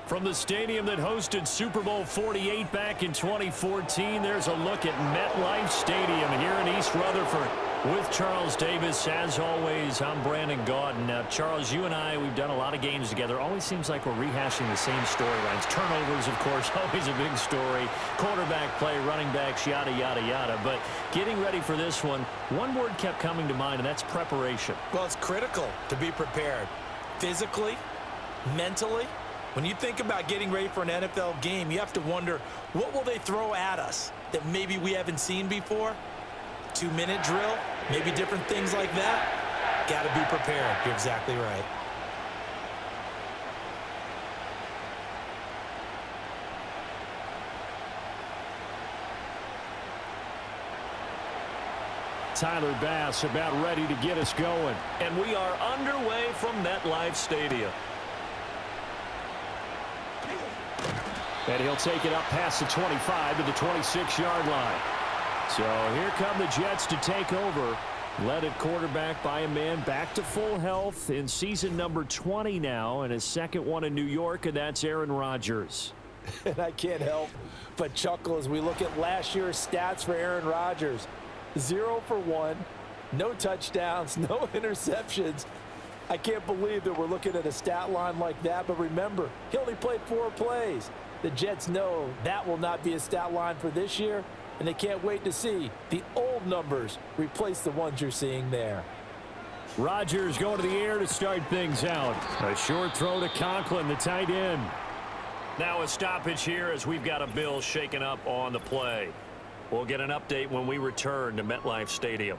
From the stadium that hosted Super Bowl 48 back in 2014, there's a look at MetLife Stadium here in East Rutherford with Charles Davis. As always, I'm Brandon Gaudin. Now, Charles, you and I, we've done a lot of games together. Always seems like we're rehashing the same storylines. Turnovers, of course, always a big story. Quarterback play, running backs, yada, yada, yada. But getting ready for this one word kept coming to mind, and that's preparation. Well, it's critical to be prepared physically, mentally. When you think about getting ready for an NFL game, you have to wonder, what will they throw at us that maybe we haven't seen before? 2-minute drill, maybe different things like that. Got to be prepared. You're exactly right. Tyler Bass about ready to get us going. And we are underway from MetLife Stadium. And he'll take it up past the 25 to the 26-yard line. So here come the Jets to take over. Led at quarterback by a man back to full health in season number 20 now, and his second one in New York, and that's Aaron Rodgers. And I can't help but chuckle as we look at last year's stats for Aaron Rodgers. 0 for 1, no touchdowns, no interceptions. I can't believe that we're looking at a stat line like that, but remember, he only played 4 plays. The Jets know that will not be a stat line for this year, and they can't wait to see the old numbers replace the ones you're seeing there. Rodgers going to the air to start things out. A short throw to Conklin, the tight end. Now a stoppage here as we've got a Bill shaken up on the play. We'll get an update when we return to MetLife Stadium.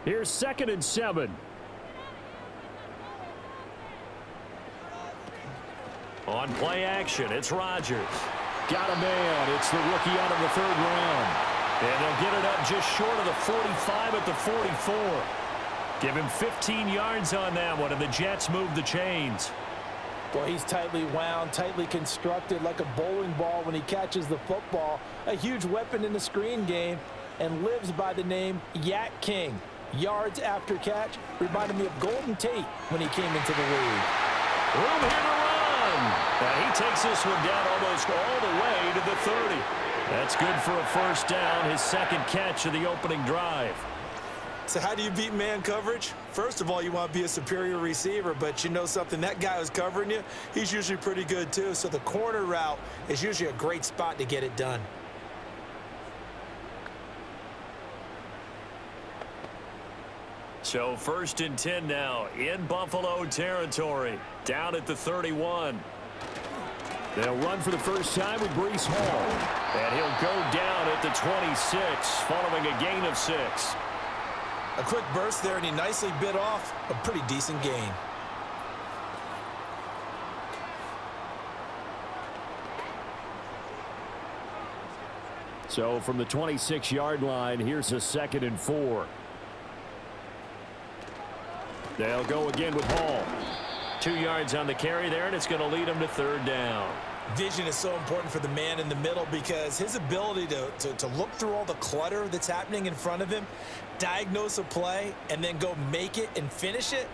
Here's 2nd and 7. On play action, it's Rodgers. Got a man. It's the rookie out of the 3rd round. And they'll get it up just short of the 45 at the 44. Give him 15 yards on that one, and the Jets move the chains. Well, he's tightly wound, tightly constructed like a bowling ball when he catches the football. A huge weapon in the screen game, and lives by the name Yak King. Yards after catch reminded me of Golden Tate when he came into the league. Room here to run. And he takes this one down almost all the way to the 30. That's good for a first down, his 2nd catch of the opening drive. So how do you beat man coverage? First of all, you want to be a superior receiver, but you know something, that guy who's covering you, he's usually pretty good too. So the corner route is usually a great spot to get it done. So 1st and 10 now in Buffalo territory, down at the 31. They'll run for the first time with Breece Hall. And he'll go down at the 26 following a gain of 6. A quick burst there, and he nicely bit off a pretty decent gain. So from the 26-yard line, here's a 2nd and 4. They'll go again with Hall. 2 yards on the carry there, and it's going to lead him to 3rd down. Vision is so important for the man in the middle because his ability to look through all the clutter that's happening in front of him, diagnose a play, and then go make it and finish it,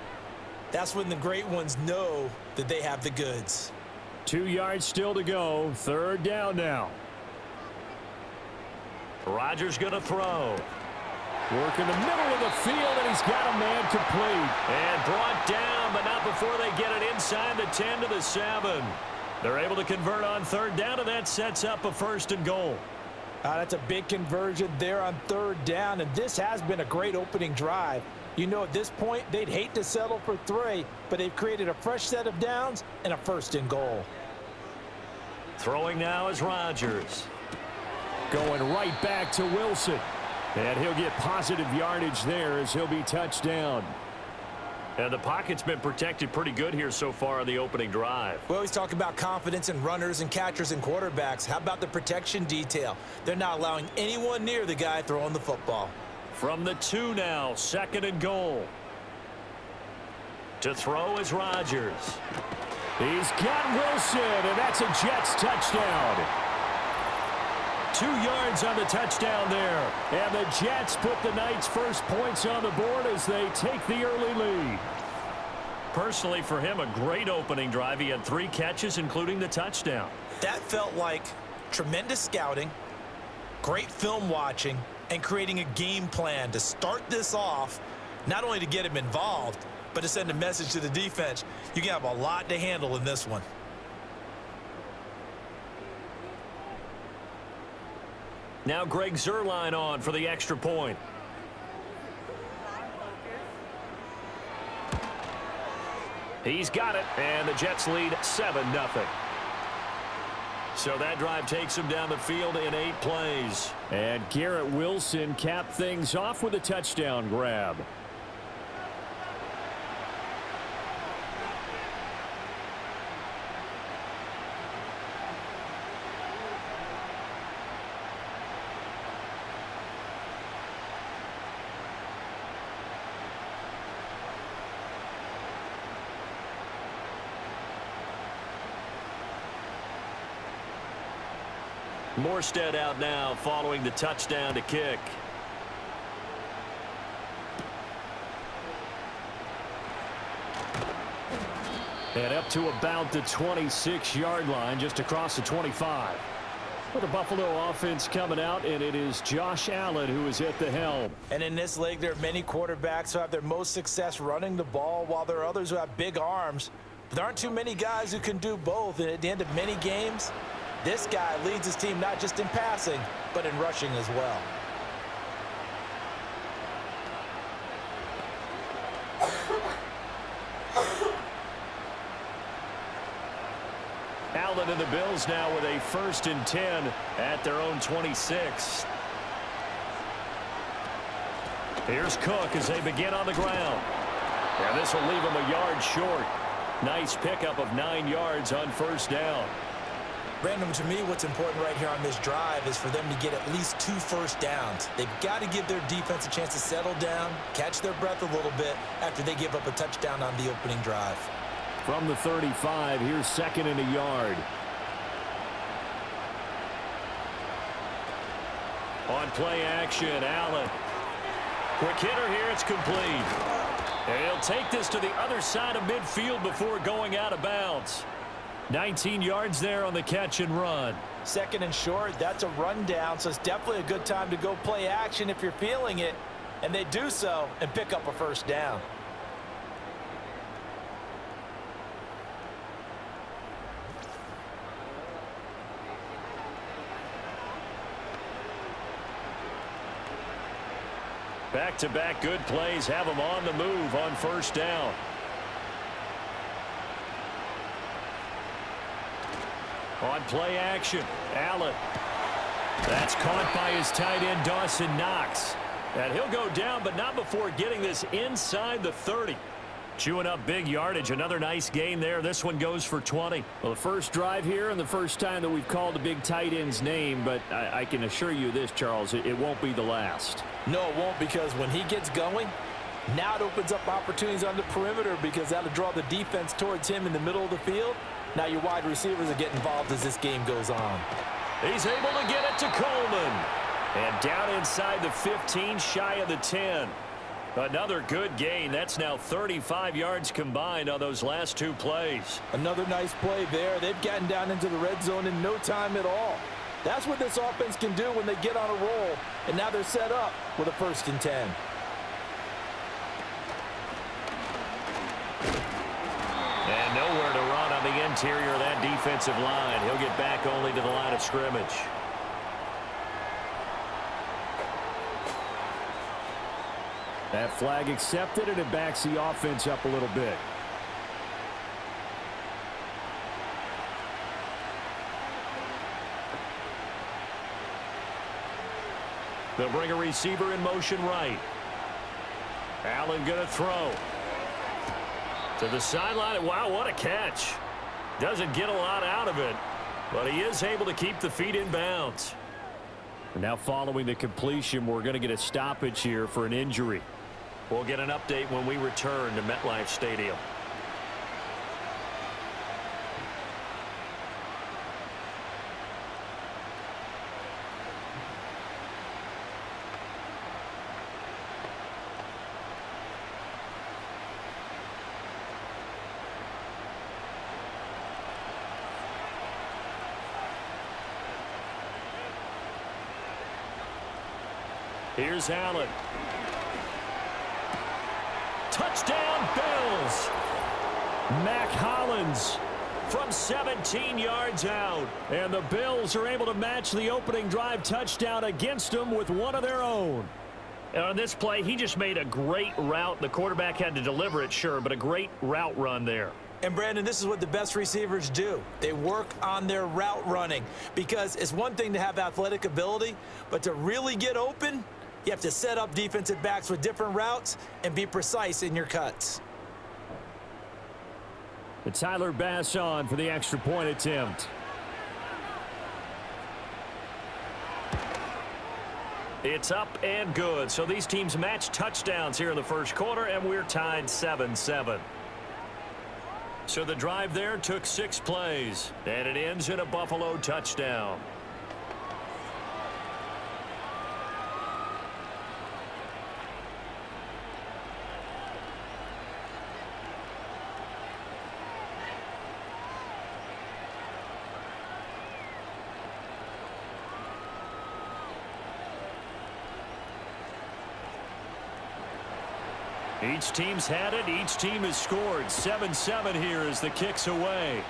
that's when the great ones know that they have the goods. 2 yards still to go. 3rd down now. Rodgers going to throw. Work in the middle of the field, and he's got a man complete. And brought down, but not before they get it inside the 10 to the 7. They're able to convert on 3rd down, and that sets up a 1st and goal. That's a big conversion there on 3rd down, and this has been a great opening drive. You know, at this point, they'd hate to settle for 3, but they've created a fresh set of downs and a 1st and goal. Throwing now is Rodgers. Going right back to Wilson. And he'll get positive yardage there as he'll be touched down. And the pocket's been protected pretty good here so far on the opening drive. We always talk about confidence in runners and catchers and quarterbacks. How about the protection detail? They're not allowing anyone near the guy throwing the football. From the 2 now, 2nd and goal. To throw is Rodgers. He's got Wilson, and that's a Jets touchdown. 2 yards on the touchdown there. And the Jets put the Knights' first points on the board as they take the early lead. Personally, for him, a great opening drive. He had 3 catches, including the touchdown. That felt like tremendous scouting, great film watching, and creating a game plan to start this off, not only to get him involved, but to send a message to the defense. You can have a lot to handle in this one. Now Greg Zuerlein on for the extra point. He's got it, and the Jets lead 7-0. So that drive takes him down the field in 8 plays. And Garrett Wilson capped things off with a touchdown grab. Morstead out now following the touchdown to kick. And up to about the 26-yard line, just across the 25. For the Buffalo offense coming out, and it is Josh Allen who is at the helm. And in this league, there are many quarterbacks who have their most success running the ball, while there are others who have big arms. But there aren't too many guys who can do both, and at the end of many games, this guy leads his team not just in passing, but in rushing as well. Allen and the Bills now with a 1st and 10 at their own 26. Here's Cook as they begin on the ground. And this will leave him a yard short. Nice pickup of 9 yards on 1st down. Brandon, to me, what's important right here on this drive is for them to get at least 2 first downs. They've got to give their defense a chance to settle down, catch their breath a little bit after they give up a touchdown on the opening drive. From the 35, here's 2nd and a yard. On play action, Allen. Quick hitter here, it's complete. And he'll take this to the other side of midfield before going out of bounds. 19 yards there on the catch and run. 2nd and short, that's a rundown, so it's definitely a good time to go play action if you're feeling it. And they do so and pick up a 1st down. Back-to-back good plays have them on the move on 1st down. On play action, Allen. That's caught by his tight end, Dawson Knox. And he'll go down, but not before getting this inside the 30. Chewing up big yardage. Another nice gain there. This one goes for 20. Well, the first drive here and the first time that we've called a big tight end's name, but I can assure you this, Charles, it won't be the last. No, it won't, because when he gets going, now it opens up opportunities on the perimeter, because that'll draw the defense towards him in the middle of the field. Now your wide receivers will get involved as this game goes on. He's able to get it to Coleman. And down inside the 15, shy of the 10. Another good gain. That's now 35 yards combined on those last 2 plays. Another nice play there. They've gotten down into the red zone in no time at all. That's what this offense can do when they get on a roll. And now they're set up with a 1st and 10. And nowhere to run on the interior of that defensive line. He'll get back only to the line of scrimmage. That flag accepted, and it backs the offense up a little bit. They'll bring a receiver in motion right. Allen going to throw. To the sideline. Wow, what a catch. Doesn't get a lot out of it, but he is able to keep the feet in bounds. Now following the completion, we're going to get a stoppage here for an injury. We'll get an update when we return to MetLife Stadium. Here's Allen. Touchdown, Bills. Mac Hollins from 17 yards out. And the Bills are able to match the opening drive touchdown against them with one of their own. And on this play, he just made a great route. The quarterback had to deliver it, sure, but a great route run there. And, Brandon, this is what the best receivers do. They work on their route running because it's one thing to have athletic ability, but to really get open, you have to set up defensive backs with different routes and be precise in your cuts. And Tyler Bass on for the extra point attempt. It's up and good. So these teams match touchdowns here in the first quarter, and we're tied 7-7. So the drive there took 6 plays, and it ends in a Buffalo touchdown. Each team's had it. Each team has scored. 7-7 here as the kick's away.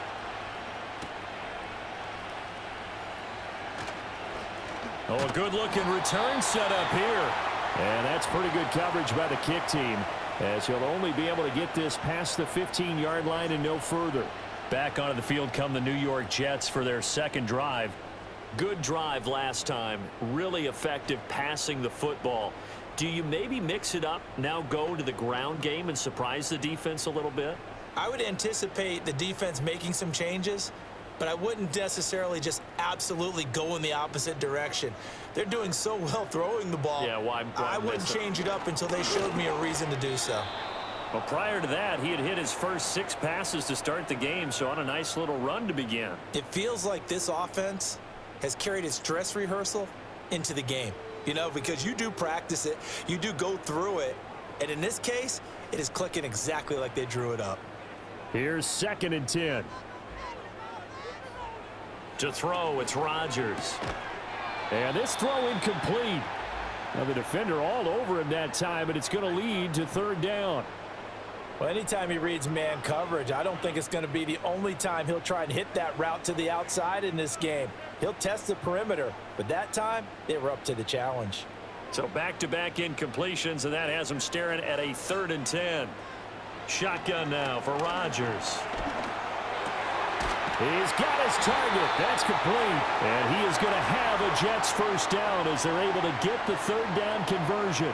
Oh, a good-looking return set up here. And that's pretty good coverage by the kick team, as he'll only be able to get this past the 15-yard line and no further. Back onto the field come the New York Jets for their second drive. Good drive last time. Really effective passing the football. Do you maybe mix it up, now go to the ground game and surprise the defense a little bit? I would anticipate the defense making some changes, but I wouldn't necessarily just absolutely go in the opposite direction. They're doing so well throwing the ball. Yeah, well, I wouldn't change it up until they showed me a reason to do so. Well, prior to that, he had hit his first 6 passes to start the game, so on a nice little run to begin. It feels like this offense has carried its dress rehearsal into the game. You know, because you do practice it, you do go through it, and in this case, it is clicking exactly like they drew it up. Here's 2nd and 10. To throw, it's Rodgers. And this throw incomplete. Now the defender all over him that time, but it's going to lead to 3rd down. Well, anytime he reads man coverage, I don't think it's going to be the only time he'll try and hit that route to the outside in this game. He'll test the perimeter, but that time they were up to the challenge. So back-to-back incompletions, and that has him staring at a 3rd and 10. Shotgun now for Rodgers. He's got his target. That's complete. And he is going to have a Jets first down as they're able to get the 3rd down conversion.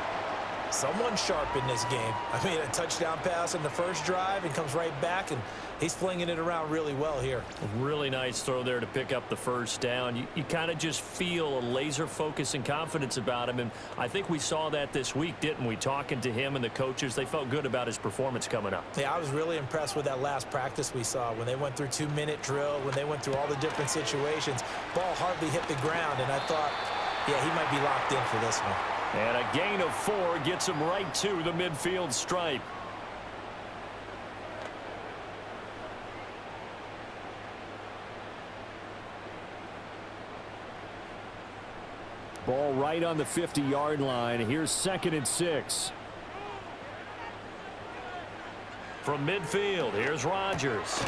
Someone sharp in this game. I mean, a touchdown pass in the first drive and comes right back, and he's flinging it around really well here. Really nice throw there to pick up the first down. You kind of just feel a laser focus and confidence about him, and I think we saw that this week, didn't we? Talking to him and the coaches, they felt good about his performance coming up. Yeah, I was really impressed with that last practice we saw when they went through 2-minute drill, when they went through all the different situations. Ball hardly hit the ground, and I thought, yeah, he might be locked in for this one. And a gain of 4 gets him right to the midfield stripe. Ball right on the 50-yard line. Here's 2nd and 6. From midfield, here's Rodgers.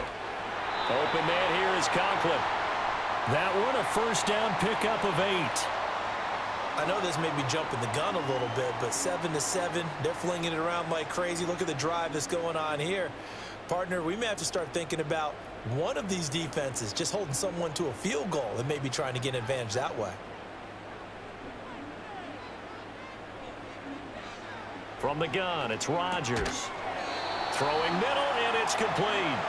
Open man here is Conklin. That one a first down pickup of 8. I know this may be jumping the gun a little bit, but 7-7, they're flinging it around like crazy. Look at the drive that's going on here. Partner, we may have to start thinking about one of these defenses just holding someone to a field goal and maybe trying to get an advantage that way. From the gun, it's Rodgers. Throwing middle, and it's complete.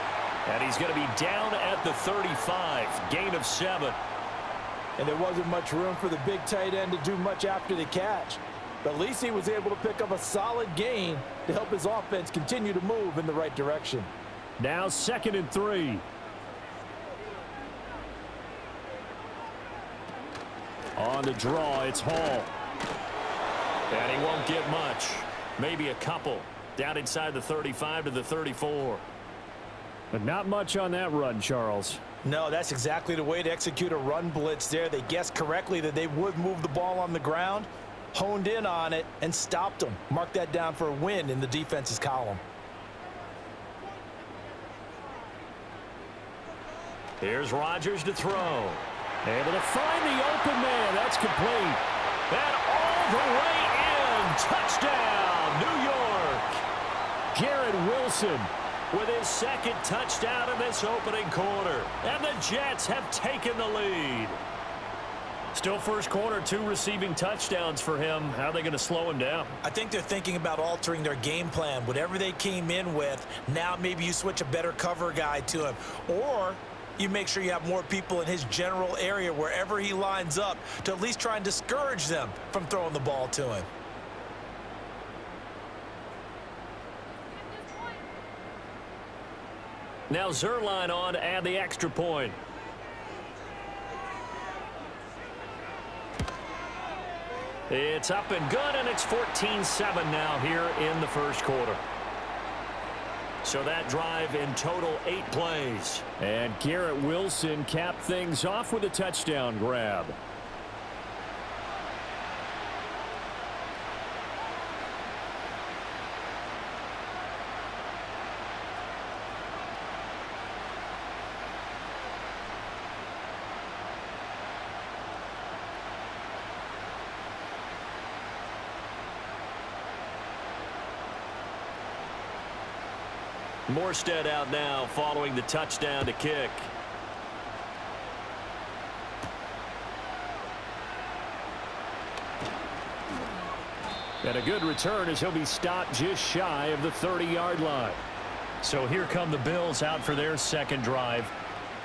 And he's going to be down at the 35. Gain of 7. and there wasn't much room for the big tight end to do much after the catch. But at least he was able to pick up a solid gain to help his offense continue to move in the right direction. Now 2nd and 3. On the draw, it's Hall. And he won't get much. Maybe a couple. Down inside the 35 to the 34. But not much on that run, Charles. No, that's exactly the way to execute a run blitz there. They guessed correctly that they would move the ball on the ground, honed in on it, and stopped them. Mark that down for a win in the defense's column. Here's Rodgers to throw. Able to find the open man. That's complete. And all the way in. Touchdown, New York. Garrett Wilson with his 2nd touchdown in this opening quarter. And the Jets have taken the lead. Still first quarter, 2 receiving touchdowns for him. How are they going to slow him down? I think they're thinking about altering their game plan. Whatever they came in with, now maybe you switch a better cover guy to him. Or you make sure you have more people in his general area wherever he lines up to at least try and discourage them from throwing the ball to him. Now Zerline on to add the extra point. It's up and good, and it's 14-7 now here in the first quarter. So that drive in total 8 plays. And Garrett Wilson capped things off with a touchdown grab. Morstead out now following the touchdown to kick. And a good return as he'll be stopped just shy of the 30-yard line. So here come the Bills out for their 2nd drive.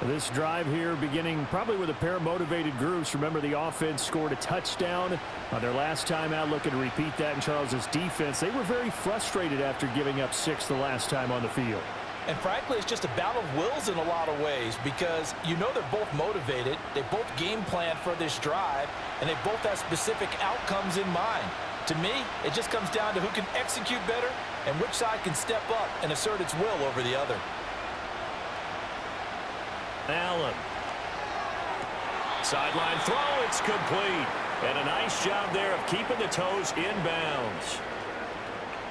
This drive here beginning probably with a pair of motivated groups. Remember, the offense scored a touchdown on their last time out, looking to repeat that in Charles's defense. They were very frustrated after giving up 6 the last time on the field. And frankly, it's just a battle of wills in a lot of ways because you know they're both motivated. They both game plan for this drive, and they both have specific outcomes in mind. To me, it just comes down to who can execute better and which side can step up and assert its will over the other. Allen. Sideline throw, it's complete. And a nice job there of keeping the toes inbounds.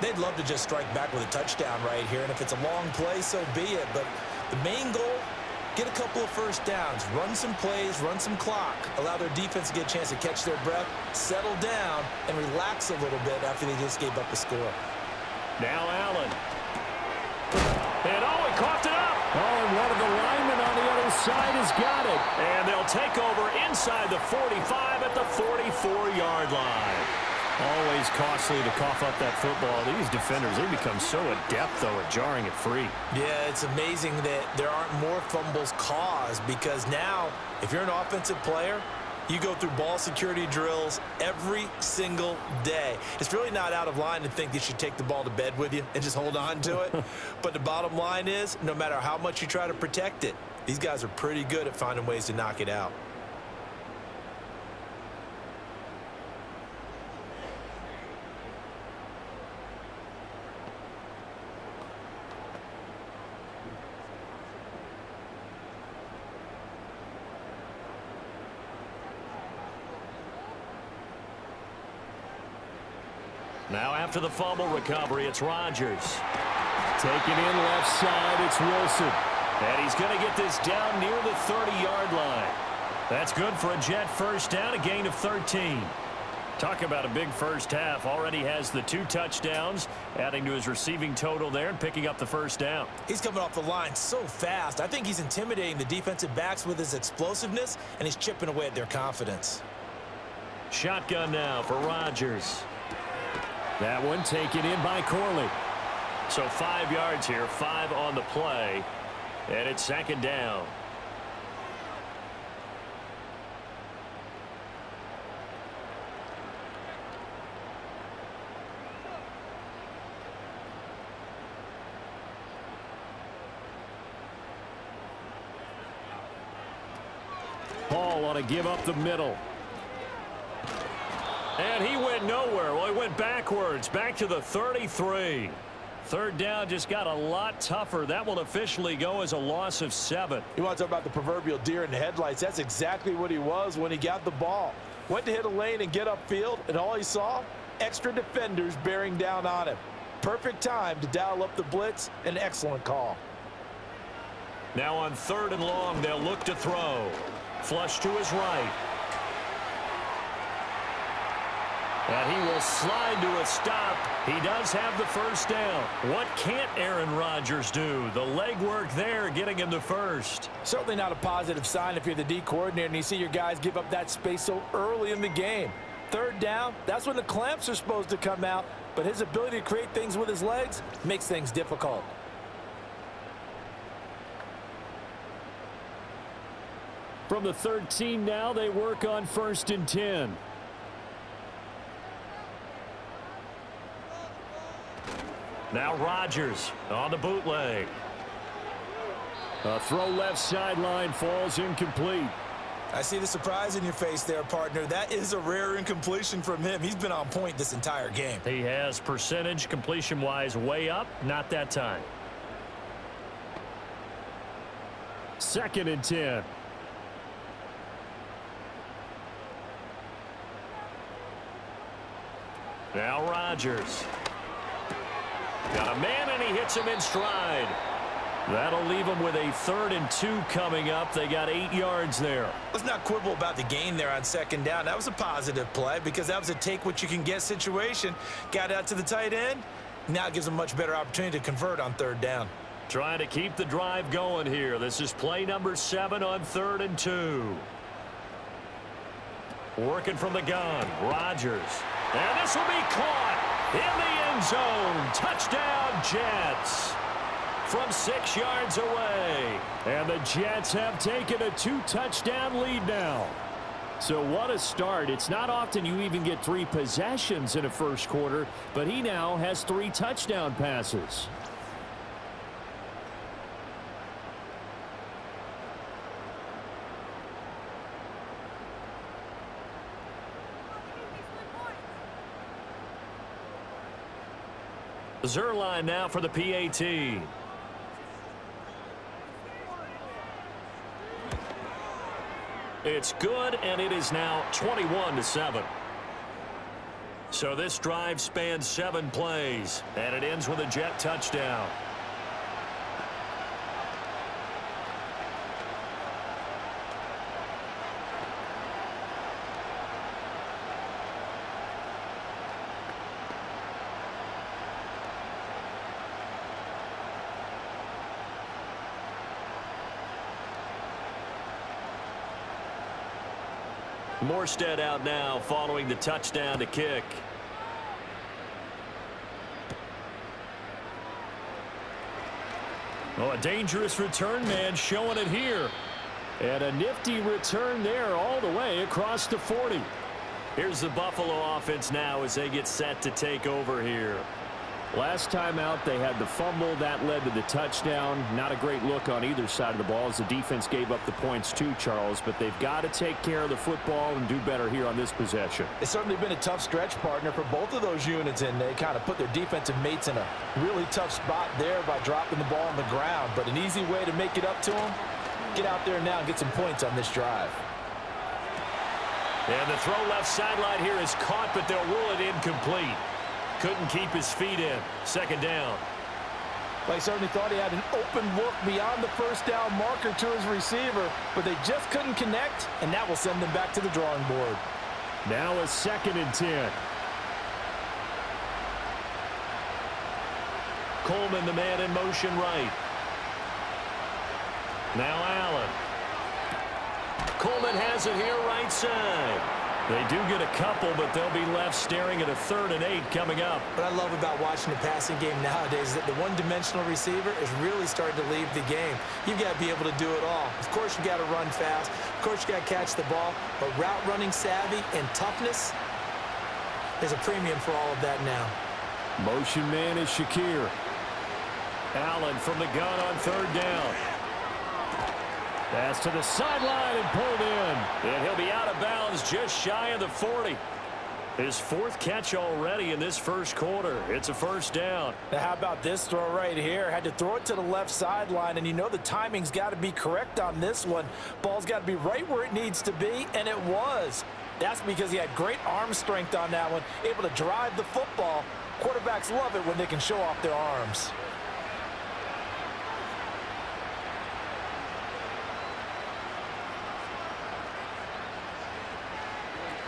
They'd love to just strike back with a touchdown right here, and if it's a long play, so be it. But the main goal, get a couple of first downs, run some plays, run some clock, allow their defense to get a chance to catch their breath, settle down, and relax a little bit after they just gave up a score. Now Allen. And oh, he coughed it up. Oh, and one of the linemen on the other side has got it. And they'll take over inside the 45 at the 44-yard line. Always costly to cough up that football. These defenders, they become so adept, though, at jarring it free. Yeah, it's amazing that there aren't more fumbles caused because now, if you're an offensive player, you go through ball security drills every single day. It's really not out of line to think you should take the ball to bed with you and just hold on to it. But the bottom line is, no matter how much you try to protect it, these guys are pretty good at finding ways to knock it out. Now after the fumble recovery, it's Rodgers. Taking in left side, it's Wilson. And he's going to get this down near the 30-yard line. That's good for a Jet first down, a gain of 13. Talk about a big first half. Already has the 2 touchdowns, adding to his receiving total there and picking up the first down. He's coming off the line so fast. I think he's intimidating the defensive backs with his explosiveness, and he's chipping away at their confidence. Shotgun now for Rodgers. That one taken in by Corley. So 5 yards here, 5 on the play, and it's 2nd down. call on a give up the middle. And he went nowhere. Well, he went backwards, back to the 33. Third down just got a lot tougher. That will officially go as a loss of 7. You want to talk about the proverbial deer in the headlights? That's exactly what he was when he got the ball. Went to hit a lane and get upfield, and all he saw, extra defenders bearing down on him. Perfect time to dial up the blitz. An excellent call. Now on 3rd and long, they'll look to throw. Flush to his right. And he will slide to a stop. He does have the first down. What can't Aaron Rodgers do? The legwork there getting him the first. Certainly not a positive sign if you're the D coordinator and you see your guys give up that space so early in the game. 3rd down, that's when the clamps are supposed to come out, but his ability to create things with his legs makes things difficult. From the 13 now, they work on 1st and 10. Now Rodgers on the bootleg. A throw left sideline, falls incomplete. I see the surprise in your face there, partner. That is a rare incompletion from him. He's been on point this entire game. He has percentage completion-wise way up, not that time. 2nd and 10. Now Rodgers. Got a man, and he hits him in stride. That'll leave him with a 3rd and 2 coming up. They got 8 yards there. Let's not quibble about the gain there on 2nd down. That was a positive play because that was a take-what-you-can-get situation. Got out to the tight end. Now it gives him a much better opportunity to convert on 3rd down. Trying to keep the drive going here. This is play number 7 on 3rd and 2. Working from the gun, Rodgers. And this will be caught in the end zone. Touchdown, Jets. From 6 yards away. And the Jets have taken a 2-touchdown lead now. So what a start. It's not often you even get 3 possessions in a first quarter, but he now has 3 touchdown passes. Zerline now for the PAT. It's good, and it is now 21-7. So this drive spans 7 plays, and it ends with a Jet touchdown. Morstead out now following the touchdown to kick. Oh, a dangerous return man showing it here. And a nifty return there all the way across the 40. Here's the Buffalo offense now as they get set to take over here. Last time out, they had the fumble. That led to the touchdown. Not a great look on either side of the ball as the defense gave up the points too, Charles. But they've got to take care of the football and do better here on this possession. It's certainly been a tough stretch, partner, for both of those units, and they kind of put their defensive mates in a really tough spot there by dropping the ball on the ground. But an easy way to make it up to them, get out there now and get some points on this drive. And the throw left sideline here is caught, but they'll rule it incomplete. Couldn't keep his feet in. 2nd down. Well, he certainly thought he had an open look beyond the first down marker to his receiver, but they just couldn't connect, and that will send them back to the drawing board. Now a 2nd and 10. Coleman, the man in motion right. Now Allen. Coleman has it here right side. They do get a couple, but they'll be left staring at a 3rd and 8 coming up. What I love about watching the passing game nowadays is that the one-dimensional receiver is really starting to leave the game. You've got to be able to do it all. Of course, you got to run fast. Of course, you got to catch the ball. But route running savvy and toughness, there's a premium for all of that now. Motion man is Shakir. Allen from the gun on 3rd down. Pass to the sideline and pulled in. And he'll be out of bounds just shy of the 40. His fourth catch already in this first quarter. It's a first down. Now how about this throw right here? Had to throw it to the left sideline, and you know the timing's got to be correct on this one. Ball's got to be right where it needs to be, and it was. That's because he had great arm strength on that one, able to drive the football. Quarterbacks love it when they can show off their arms.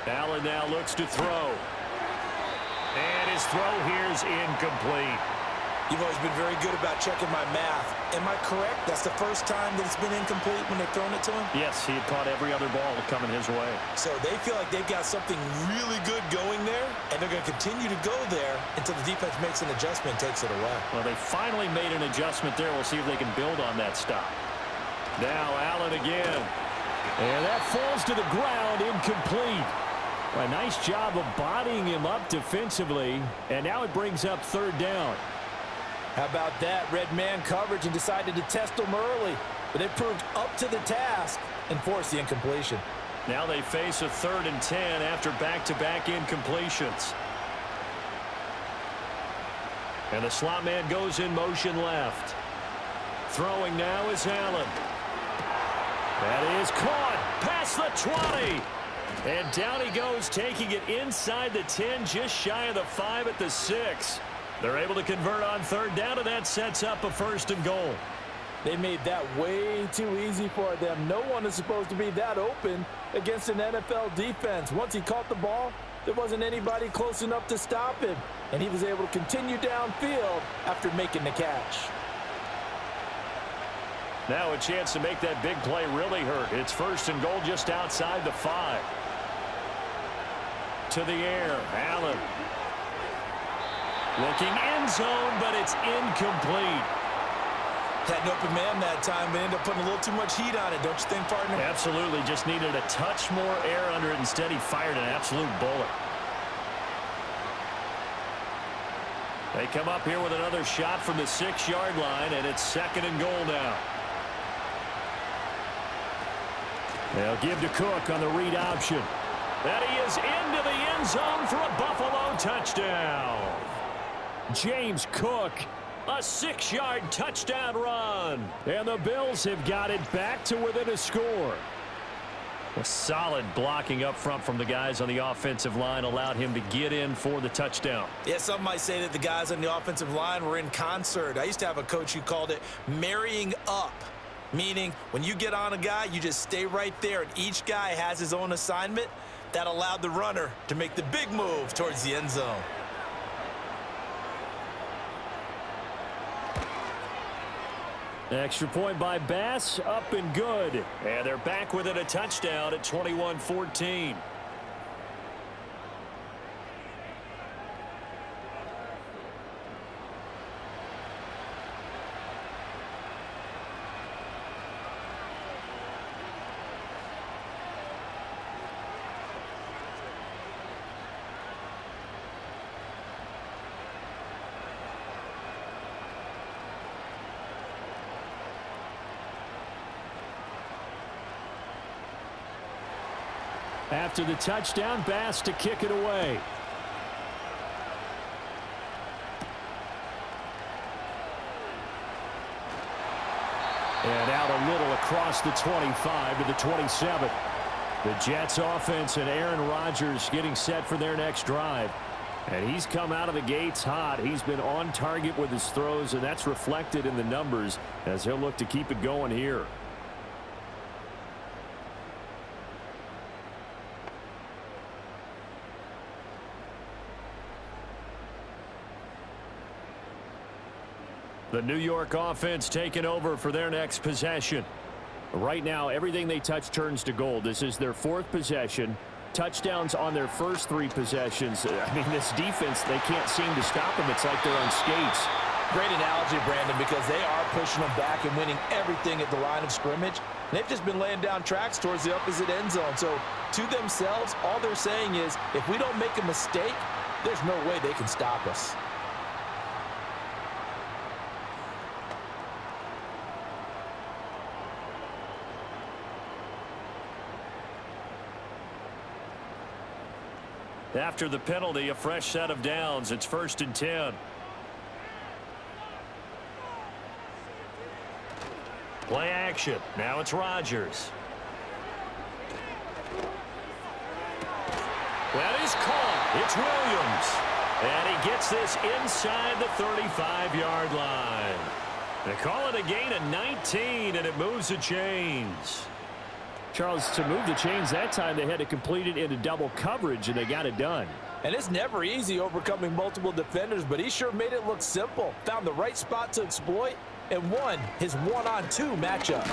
Allen now looks to throw. And his throw here is incomplete. You've always been very good about checking my math. Am I correct? That's the first time that it's been incomplete when they've thrown it to him? Yes, he had caught every other ball coming his way. So they feel like they've got something really good going there, and they're going to continue to go there until the defense makes an adjustment and takes it away. Well, they finally made an adjustment there. We'll see if they can build on that stop. Now Allen again. And that falls to the ground, incomplete. A nice job of bodying him up defensively, and now it brings up third down. How about that? Red man coverage and decided to test him early, but it proved up to the task and forced the incompletion. Now they face a 3rd and 10 after back-to-back incompletions. And the slot man goes in motion left. Throwing now is Allen. That is caught past the 20. And down he goes, taking it inside the 10, just shy of the 5 at the 6. They're able to convert on third down, and that sets up a 1st and goal. They made that way too easy for them. No one is supposed to be that open against an NFL defense. Once he caught the ball, there wasn't anybody close enough to stop him, and he was able to continue downfield after making the catch. Now a chance to make that big play really hurt. It's 1st and goal just outside the 5. To the air, Allen. Looking end zone, but it's incomplete. Had an open man that time, but ended up putting a little too much heat on it, don't you think, partner? Absolutely. Just needed a touch more air under it. Instead, he fired an absolute bullet. They come up here with another shot from the 6-yard line, and it's 2nd and goal now. They'll give to Cook on the read option. And he is into the end zone for a Buffalo touchdown. James Cook, a 6-yard touchdown run. And the Bills have got it back to within a score. A solid blocking up front from the guys on the offensive line allowed him to get in for the touchdown. Yeah, some might say that the guys on the offensive line were in concert. I used to have a coach who called it marrying up, meaning when you get on a guy, you just stay right there, and each guy has his own assignment. That allowed the runner to make the big move towards the end zone. Extra point by Bass, up and good. And they're back within a touchdown at 21-14. After the touchdown, Bass to kick it away. And out a little across the 25 to the 27. The Jets offense and Aaron Rodgers getting set for their next drive. And he's come out of the gates hot. He's been on target with his throws, and that's reflected in the numbers as he'll look to keep it going here. The New York offense taking over for their next possession. Right now, everything they touch turns to gold. This is their 4th possession. Touchdowns on their first 3 possessions. I mean, this defense, they can't seem to stop them. It's like they're on skates. Great analogy, Brandon, because they are pushing them back and winning everything at the line of scrimmage. They've just been laying down tracks towards the opposite end zone. So, to themselves, all they're saying is, if we don't make a mistake, there's no way they can stop us. After the penalty, a fresh set of downs. It's 1st and 10. Play action. Now it's Rodgers. That is caught. It's Williams. And he gets this inside the 35-yard line. They call it a gain of 19, and it moves the chains. Charles, to move the chains that time, they had to complete it into double coverage, and they got it done. And it's never easy overcoming multiple defenders, but he sure made it look simple. Found the right spot to exploit and won his one-on-two matchup.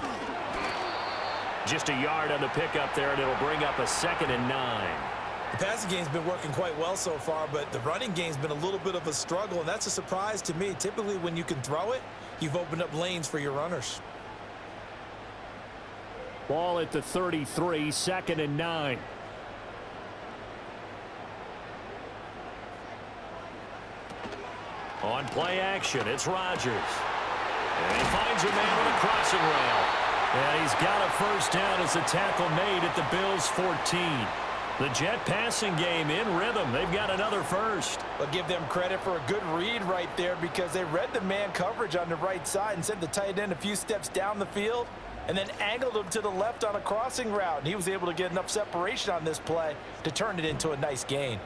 Just a yard on the pickup there, and it'll bring up a 2nd and 9. The passing game's been working quite well so far, but the running game's been a little bit of a struggle, and that's a surprise to me. Typically, when you can throw it, you've opened up lanes for your runners. Ball at the 33, 2nd and 9. On play action, it's Rodgers. And he finds a man with a crossing route. And he's got a first down as the tackle made at the Bills' 14. The Jet passing game in rhythm. They've got another first. I'll give them credit for a good read right there because they read the man coverage on the right side and sent the tight end a few steps down the field and then angled him to the left on a crossing route. And he was able to get enough separation on this play to turn it into a nice gain.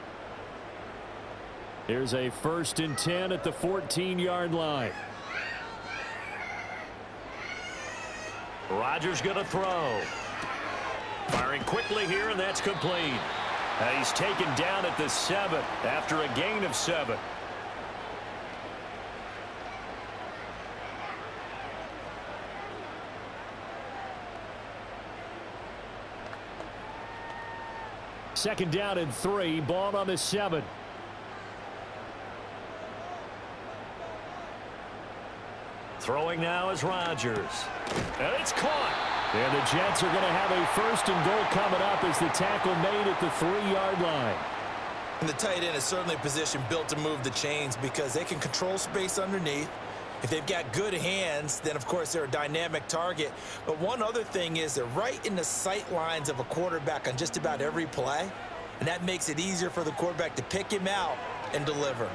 Here's a 1st and 10 at the 14-yard line. Rodgers going to throw. Firing quickly here, and that's complete. He's taken down at the 7 after a gain of 7. Second down and 3. Ball on the 7. Throwing now is Rodgers. And it's caught. And the Jets are going to have a 1st and goal coming up as the tackle made at the 3-yard line. And the tight end is certainly a position built to move the chains because they can control space underneath. If they've got good hands, then, of course, they're a dynamic target. But one other thing is they're right in the sight lines of a quarterback on just about every play. And that makes it easier for the quarterback to pick him out and deliver.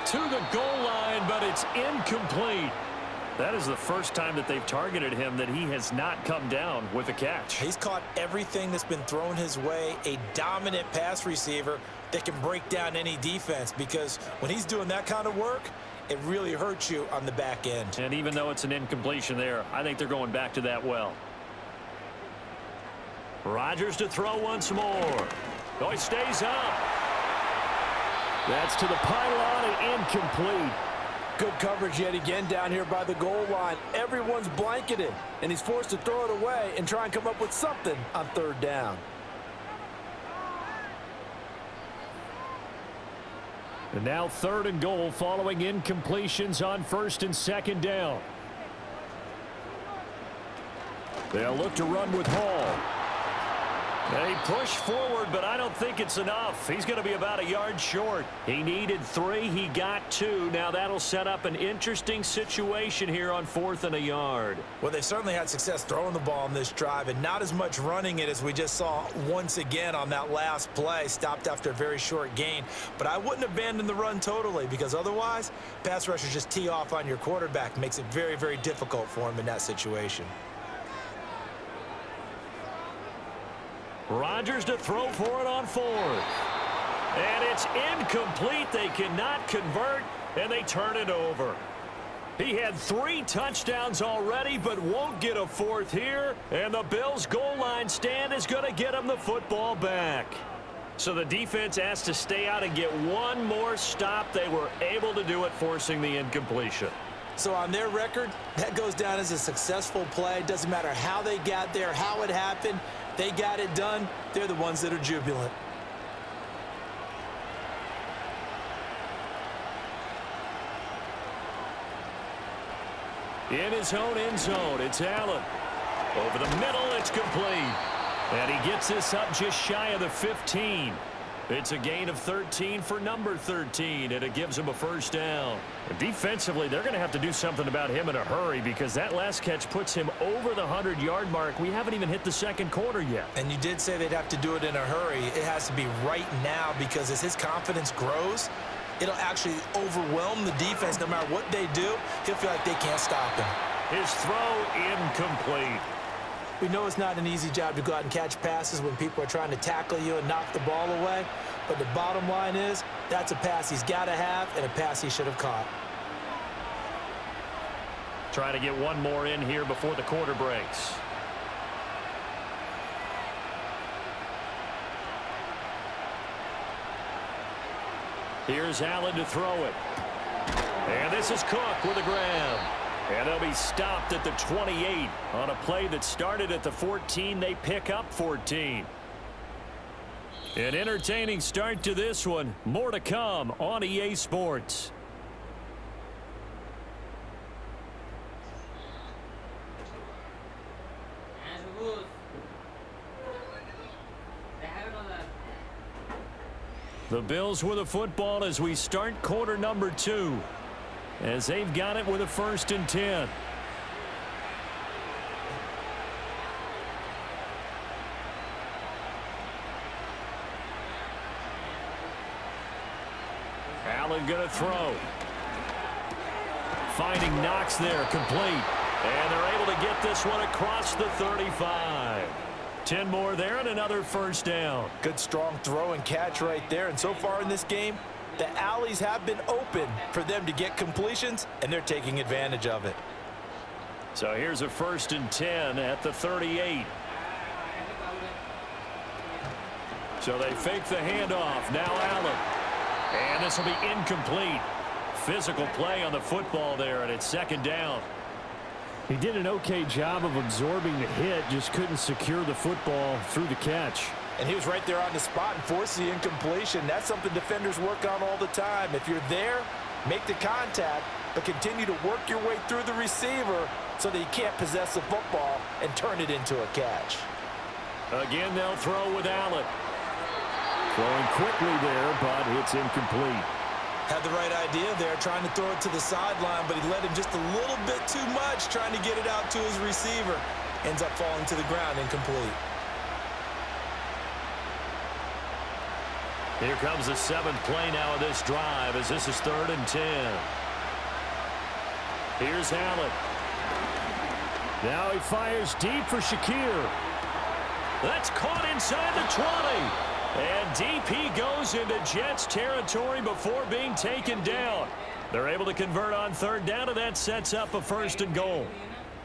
To the goal line, but it's incomplete. That is the first time that they've targeted him that he has not come down with a catch. He's caught everything that's been thrown his way, a dominant pass receiver that can break down any defense because when he's doing that kind of work, it really hurts you on the back end. And even though it's an incompletion there, I think they're going back to that well. Rodgers to throw once more. Oh, he stays up. That's to the pylon and incomplete. Good coverage yet again down here by the goal line. Everyone's blanketed, and he's forced to throw it away and try and come up with something on 3rd down. And now 3rd and goal following incompletions on 1st and 2nd down. They'll look to run with Hall. They push forward, but I don't think it's enough. He's going to be about a yard short. He needed 3. He got 2. Now that'll set up an interesting situation here on 4th and a yard. Well, they've certainly had success throwing the ball on this drive and not as much running it as we just saw once again on that last play. Stopped after a very short gain. But I wouldn't abandon the run totally because otherwise, pass rushers just tee off on your quarterback. Makes it very, very difficult for him in that situation. Rodgers to throw for it on 4th. And it's incomplete. They cannot convert, and they turn it over. He had 3 touchdowns already, but won't get a 4th here. And the Bills' goal line stand is going to get him the football back. So the defense has to stay out and get one more stop. They were able to do it, forcing the incompletion. So on their record, that goes down as a successful play. Doesn't matter how they got there, how it happened. They got it done. They're the ones that are jubilant. In his own end zone, it's Allen. Over the middle, it's complete. And he gets this up just shy of the 15. It's a gain of 13 for number 13, and it gives him a first down. Defensively, they're going to have to do something about him in a hurry because that last catch puts him over the 100-yard mark. We haven't even hit the second quarter yet. And you did say they'd have to do it in a hurry. It has to be right now because as his confidence grows, it'll actually overwhelm the defense. No matter what they do, he'll feel like they can't stop him. His throw incomplete. We know it's not an easy job to go out and catch passes when people are trying to tackle you and knock the ball away. But the bottom line is, that's a pass he's got to have and a pass he should have caught. Trying to get one more in here before the quarter breaks. Here's Allen to throw it. And this is Cook with a grab. And they'll be stopped at the 28 on a play that started at the 14. They pick up 14. An entertaining start to this one. More to come on EA Sports. The Bills with a football as we start quarter number 2. As they've got it with a 1st and 10. Allen going to throw. Finding Knox there, complete. And they're able to get this one across the 35. 10 more there and another first down. Good strong throw and catch right there. And so far in this game, the alleys have been open for them to get completions, and they're taking advantage of it. So here's a 1st and 10 at the 38. So they fake the handoff. Now Allen. And this will be incomplete. Physical play on the football there, and it's 2nd down. He did an okay job of absorbing the hit, just couldn't secure the football through the catch. And he was right there on the spot and forced the incompletion. That's something defenders work on all the time. If you're there, make the contact, but continue to work your way through the receiver so that you can't possess the football and turn it into a catch. Again, they'll throw with Allen. Throwing quickly there, but it's incomplete. Had the right idea there, trying to throw it to the sideline, but he let him just a little bit too much, trying to get it out to his receiver. Ends up falling to the ground, incomplete. Here comes the 7th play now of this drive as this is 3rd and 10. Here's Allen. Now he fires deep for Shakir. That's caught inside the 20. And DP goes into Jets territory before being taken down. They're able to convert on 3rd down, and that sets up a 1st and goal.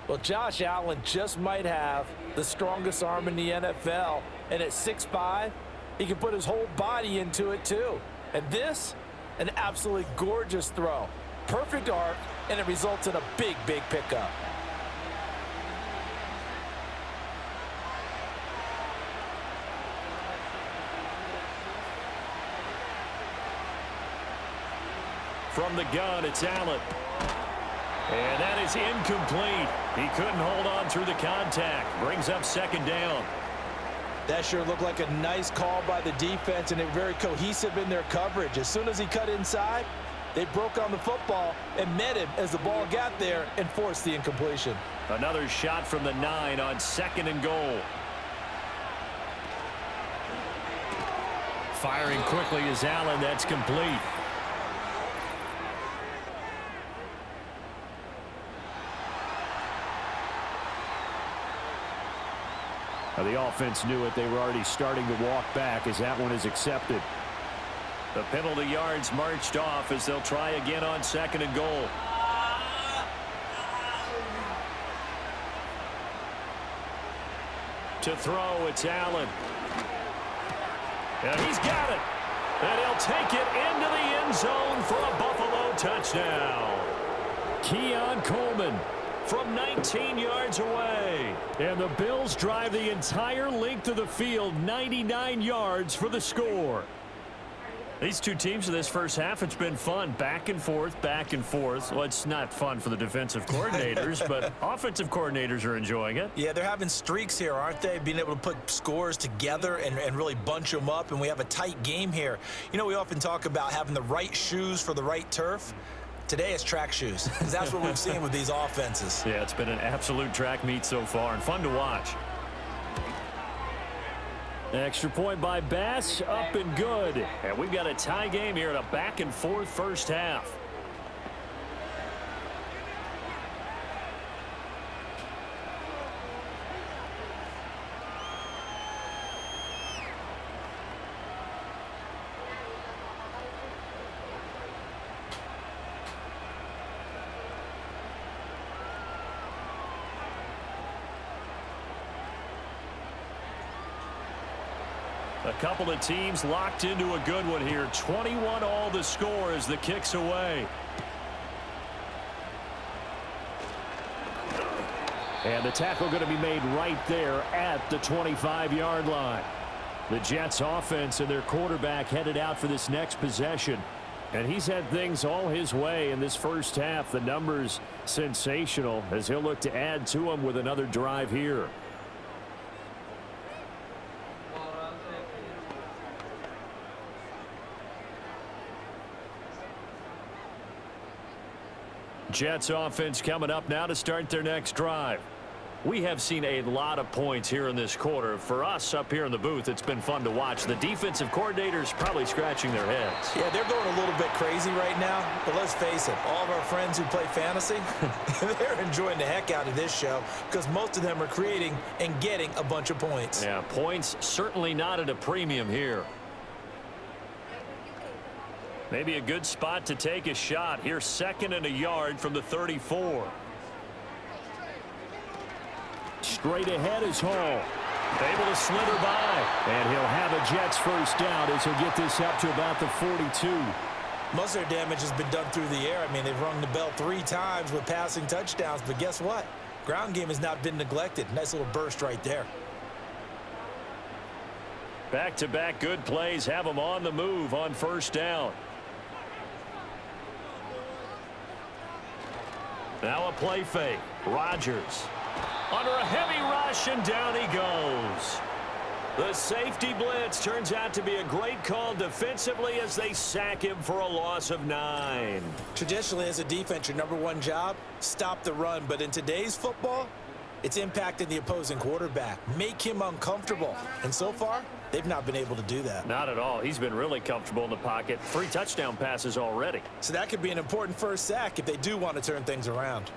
Well, Josh Allen just might have the strongest arm in the NFL. And at 6'5", he can put his whole body into it, too. And this, an absolutely gorgeous throw. Perfect arc, and it results in a big, big pickup. From the gun, it's Allen. And that is incomplete. He couldn't hold on through the contact. Brings up 2nd down. That sure looked like a nice call by the defense, and they were very cohesive in their coverage. As soon as he cut inside, they broke on the football and met him as the ball got there and forced the incompletion. Another shot from the 9 on 2nd and goal. Firing quickly is Allen. That's complete. The offense knew it. They were already starting to walk back as that one is accepted. The penalty yards marched off as they'll try again on 2nd and goal. To throw, it's Allen. And he's got it. And he'll take it into the end zone for a Buffalo touchdown. Keon Coleman from 19 yards away. And the Bills drive the entire length of the field, 99 yards for the score. These two teams in this first half, it's been fun. Back and forth, back and forth. Well, it's not fun for the defensive coordinators, but offensive coordinators are enjoying it. Yeah, they're having streaks here, aren't they? Being able to put scores together and really bunch them up, and we have a tight game here. You know, we often talk about having the right shoes for the right turf. Today it's track shoes, because that's what we've seen with these offenses. Yeah, it's been an absolute track meet so far, and fun to watch. Extra point by Bass, up and good. And we've got a tie game here in a back-and-forth first half. A couple of teams locked into a good one here. 21 all the score as the kick's away. And the tackle going to be made right there at the 25-yard line. The Jets offense and their quarterback headed out for this next possession. And he's had things all his way in this first half. The numbers sensational as he'll look to add to them with another drive here. Jets offense coming up now to start their next drive. We have seen a lot of points here in this quarter. For us up here in the booth, it's been fun to watch. The defensive coordinators probably scratching their heads. Yeah, they're going a little bit crazy right now, but let's face it, all of our friends who play fantasy, they're enjoying the heck out of this show because most of them are creating and getting a bunch of points. Yeah, points certainly not at a premium here. Maybe a good spot to take a shot. Here's 2nd and a yard from the 34. Straight ahead is Hall. Able to slither by. And he'll have a Jets first down as he'll get this up to about the 42. Most of their damage has been done through the air. I mean, they've rung the bell 3 times with passing touchdowns. But guess what? Ground game has not been neglected. Nice little burst right there. Back-to-back good plays have them on the move on first down. Now a play fake. Rodgers under a heavy rush, and down he goes. The safety blitz turns out to be a great call defensively as they sack him for a loss of 9. Traditionally, as a defense, your #1 job, stop the run. But in today's football, it's impacting the opposing quarterback. Make him uncomfortable. And so far, they've not been able to do that. Not at all. He's been really comfortable in the pocket. 3 touchdown passes already. So that could be an important first sack if they do want to turn things around.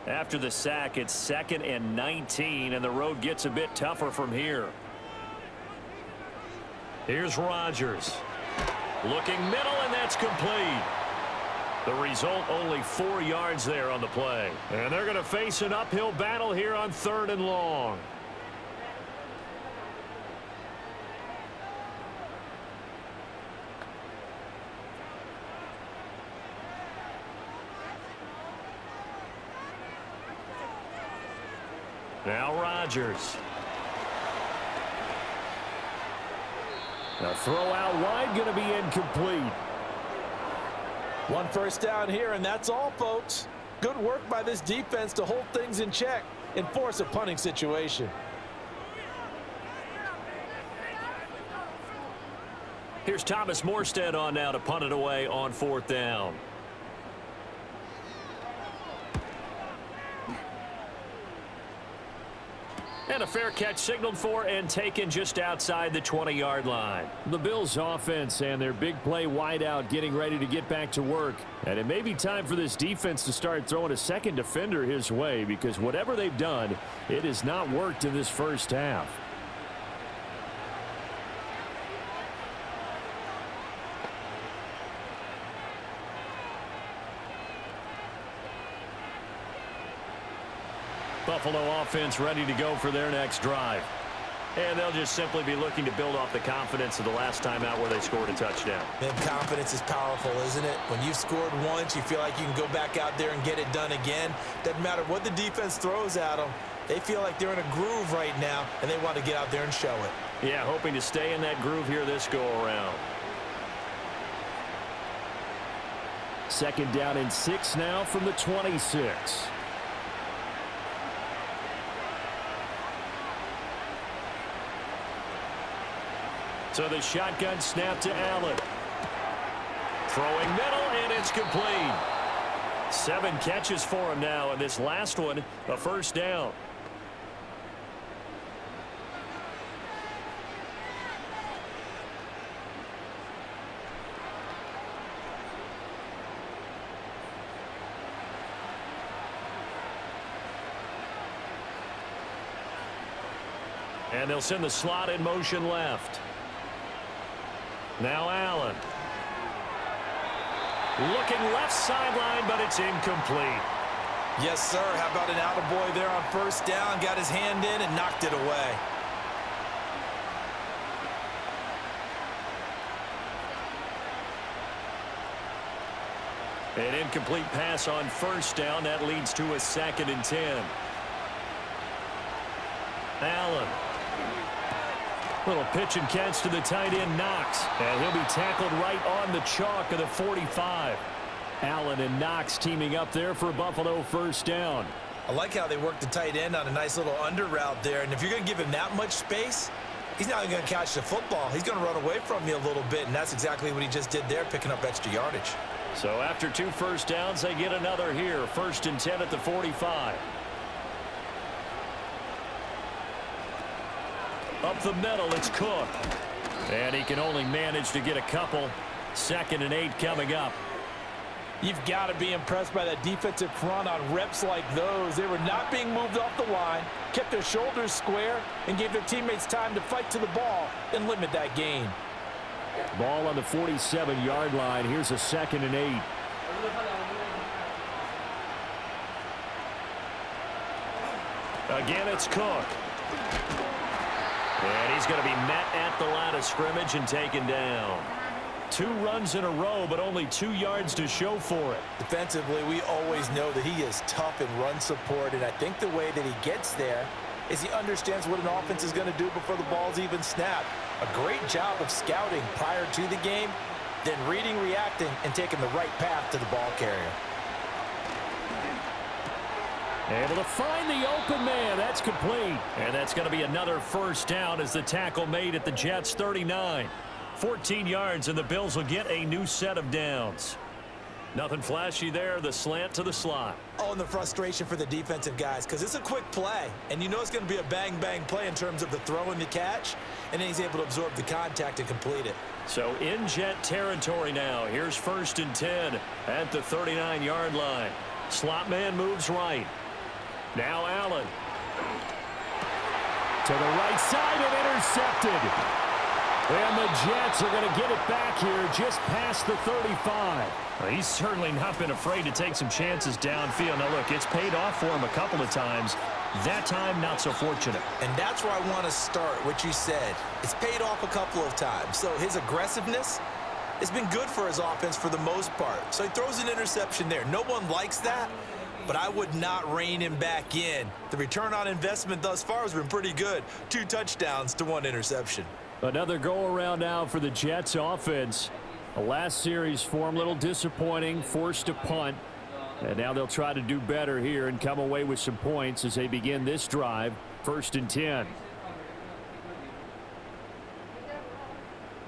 After the sack, it's 2nd and 19, and the road gets a bit tougher from here. Here's Rodgers. Looking middle, and that's complete. The result, only 4 yards there on the play. And they're going to face an uphill battle here on 3rd and long. Now Rodgers. The throw out wide going to be incomplete. 1 first down here, and that's all, folks. Good work by this defense to hold things in check and force a punting situation. Here's Thomas Morstead on now to punt it away on 4th down. And a fair catch signaled for and taken just outside the 20-yard line. The Bills offense and their big play wideout getting ready to get back to work. And it may be time for this defense to start throwing a second defender his way, because whatever they've done, it has not worked in this first half. Buffalo offense ready to go for their next drive. And they'll just simply be looking to build off the confidence of the last time out where they scored a touchdown. And confidence is powerful, isn't it? When you've scored once, you feel like you can go back out there and get it done again. Doesn't matter what the defense throws at them. They feel like they're in a groove right now, and they want to get out there and show it. Yeah, hoping to stay in that groove here this go-around. 2nd down and 6 now from the 26. So the shotgun snap to Allen. Throwing middle, and it's complete. 7 catches for him now, and this last one, a first down. And they'll send the slot in motion left. Now Allen. Looking left sideline, but it's incomplete. Yes, sir. How about an attaboy there on first down? Got his hand in and knocked it away. An incomplete pass on first down. That leads to a 2nd and 10. Allen. Little pitch and catch to the tight end, Knox. And he'll be tackled right on the chalk of the 45. Allen and Knox teaming up there for a Buffalo first down. I like how they work the tight end on a nice little under route there. And if you're going to give him that much space, he's not going to catch the football. He's going to run away from you a little bit, and that's exactly what he just did there, picking up extra yardage. So after 2 first downs, they get another here. 1st and 10 at the 45. Up the middle, it's Cook. And he can only manage to get a couple. 2nd and 8 coming up. You've got to be impressed by that defensive front on reps like those. They were not being moved off the line, kept their shoulders square, and gave their teammates time to fight to the ball and limit that gain. Ball on the 47-yard line. Here's a 2nd and 8. Again, it's Cook. And he's going to be met at the line of scrimmage and taken down. 2 runs in a row, but only 2 yards to show for it. Defensively, we always know that he is tough in run support, and I think the way that he gets there is he understands what an offense is going to do before the ball's even snapped. A great job of scouting prior to the game, then reading, reacting, and taking the right path to the ball carrier. Able to find the open man. That's complete. And that's going to be another first down as the tackle made at the Jets' 39. 14 yards, and the Bills will get a new set of downs. Nothing flashy there. The slant to the slot. Oh, and the frustration for the defensive guys, because it's a quick play, and you know it's going to be a bang-bang play in terms of the throw and the catch, and then he's able to absorb the contact and complete it. So in Jet territory now. Here's 1st and 10 at the 39-yard line. Slot man moves right. Now Allen. To the right side and intercepted. And the Jets are going to get it back here just past the 35. Well, he's certainly not been afraid to take some chances downfield. Now, look, it's paid off for him a couple of times. That time, not so fortunate. And that's where I want to start, what you said. It's paid off a couple of times. So his aggressiveness has been good for his offense for the most part. So he throws an interception there. No one likes that, but I would not rein him back in. The return on investment thus far has been pretty good. 2 touchdowns to 1 interception. Another go-around now for the Jets offense. The last series form a little disappointing, forced a punt. And now they'll try to do better here and come away with some points as they begin this drive. 1st and 10.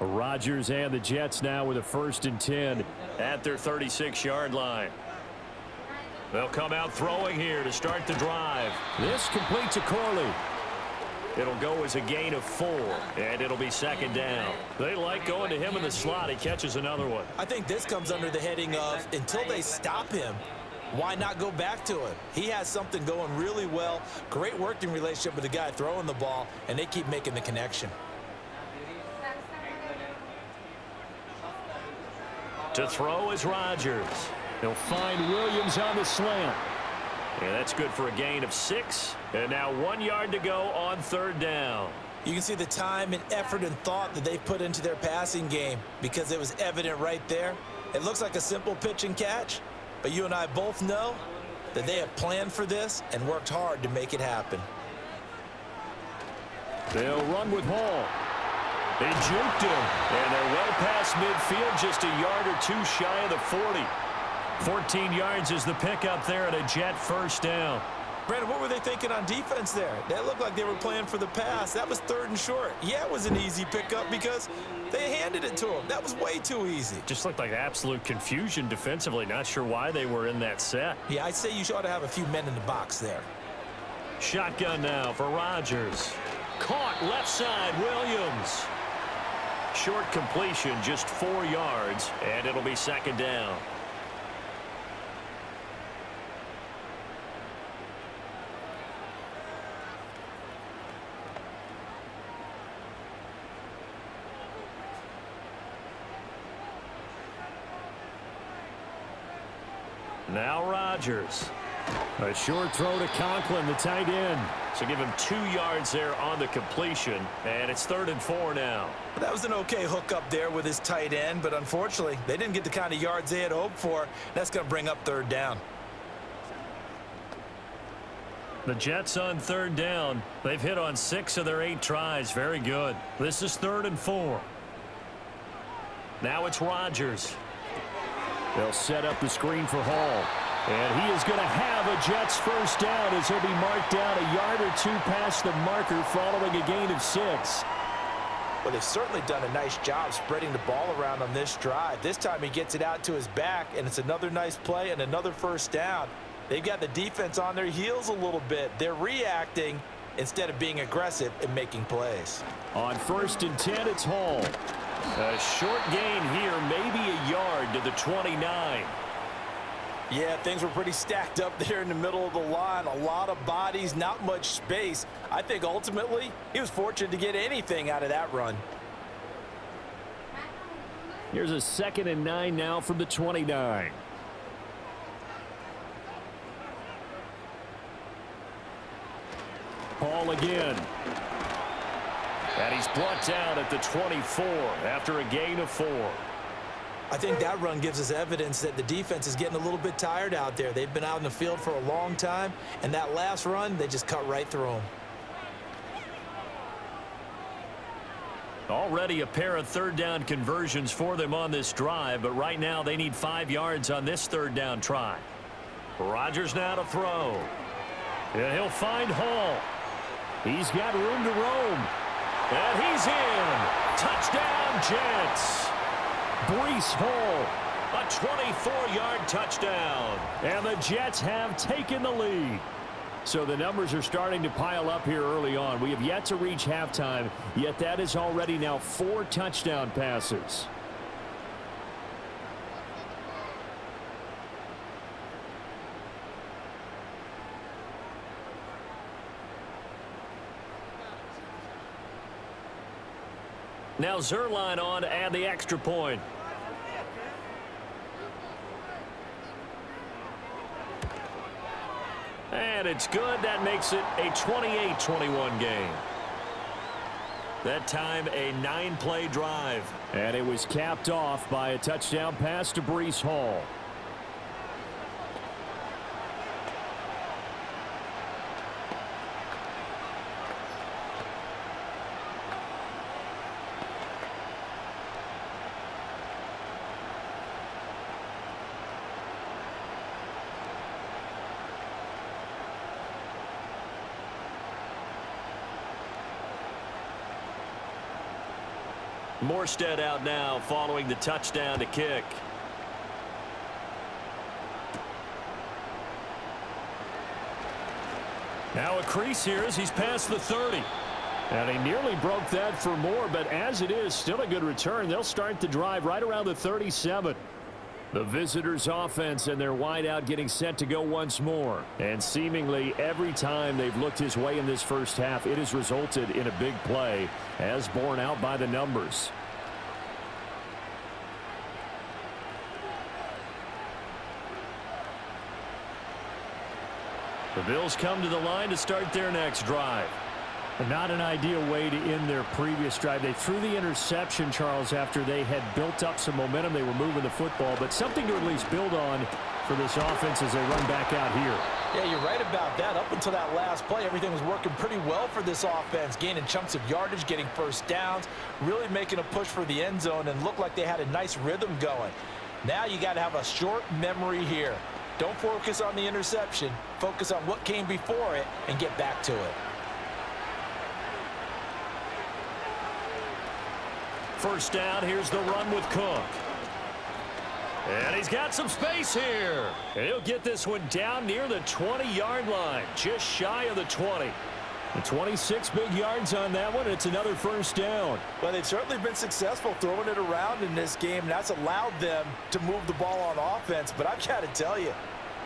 Rodgers and the Jets now with a 1st and 10 at their 36-yard line. They'll come out throwing here to start the drive. This complete to Corley. It'll go as a gain of 4, and it'll be 2nd down. They like going to him in the slot. He catches another one. I think this comes under the heading of until they stop him, why not go back to him? He has something going really well. Great working relationship with the guy throwing the ball, and they keep making the connection. To throw is Rodgers. He'll find Williams on the slant. And that's good for a gain of 6. And now 1 yard to go on 3rd down. You can see the time and effort and thought that they've put into their passing game because it was evident right there. It looks like a simple pitch and catch, but you and I both know that they have planned for this and worked hard to make it happen. They'll run with Hall. They juked him, and they're well past midfield, just a yard or two shy of the 40. 14 yards is the pickup there at a Jet first down. Brandon, what were they thinking on defense there? That looked like they were playing for the pass. That was 3rd and short. Yeah, it was an easy pickup because they handed it to him. That was way too easy. Just looked like absolute confusion defensively. Not sure why they were in that set. Yeah, I'd say you ought to have a few men in the box there. Shotgun now for Rodgers. Caught left side, Williams. Short completion, just 4 yards, and it'll be 2nd down. Now Rodgers. A short throw to Conklin, the tight end. So give him 2 yards there on the completion, and it's 3rd and 4 now. That was an okay hookup there with his tight end, but unfortunately, they didn't get the kind of yards they had hoped for. That's going to bring up 3rd down. The Jets on 3rd down. They've hit on 6 of their 8 tries. Very good. This is 3rd and 4. Now it's Rodgers. They'll set up the screen for Hall. And he is going to have a Jets first down as he'll be marked down a yard or 2 past the marker following a gain of 6. Well, they've certainly done a nice job spreading the ball around on this drive. This time he gets it out to his back, and it's another nice play and another first down. They've got the defense on their heels a little bit. They're reacting instead of being aggressive and making plays. On 1st and 10, it's Hall. A short gain here, maybe a yard to the 29. Yeah, things were pretty stacked up there in the middle of the line. A lot of bodies, not much space. I think ultimately he was fortunate to get anything out of that run. Here's a 2nd and 9 now from the 29. Hall again. And he's brought down at the 24 after a gain of 4. I think that run gives us evidence that the defense is getting a little bit tired out there. They've been out in the field for a long time, and that last run, they just cut right through them. Already a pair of 3rd down conversions for them on this drive, but right now they need 5 yards on this 3rd down try. Rodgers now to throw. And he'll find Hall. He's got room to roam. And he's in. Touchdown, Jets. Breece Hall, a 24-yard touchdown. And the Jets have taken the lead. So the numbers are starting to pile up here early on. We have yet to reach halftime, yet that is already now 4 touchdown passes. Now Zerline on to add the extra point. And it's good. That makes it a 28-21 game. That time a 9-play drive. And it was capped off by a touchdown pass to Breece Hall. Morstead out now following the touchdown to kick. Now a crease here as he's past the 30. And he nearly broke that for more, but as it is, still a good return. They'll start the drive right around the 37. The visitors' offense and their wideout getting set to go once more. And seemingly every time they've looked his way in this first half, it has resulted in a big play, as borne out by the numbers. The Bills come to the line to start their next drive. Not an ideal way to end their previous drive. They threw the interception, Charles, after they had built up some momentum. They were moving the football, but something to at least build on for this offense as they run back out here. Yeah, you're right about that. Up until that last play, everything was working pretty well for this offense, gaining chunks of yardage, getting first downs, really making a push for the end zone, and looked like they had a nice rhythm going. Now you got to have a short memory here. Don't focus on the interception. Focus on what came before it and get back to it. First down, here's the run with Cook. And he's got some space here. And he'll get this one down near the 20-yard line, just shy of the 20. And 26 big yards on that one. It's another first down. Well, they've certainly been successful throwing it around in this game, and that's allowed them to move the ball on offense. But I've got to tell you,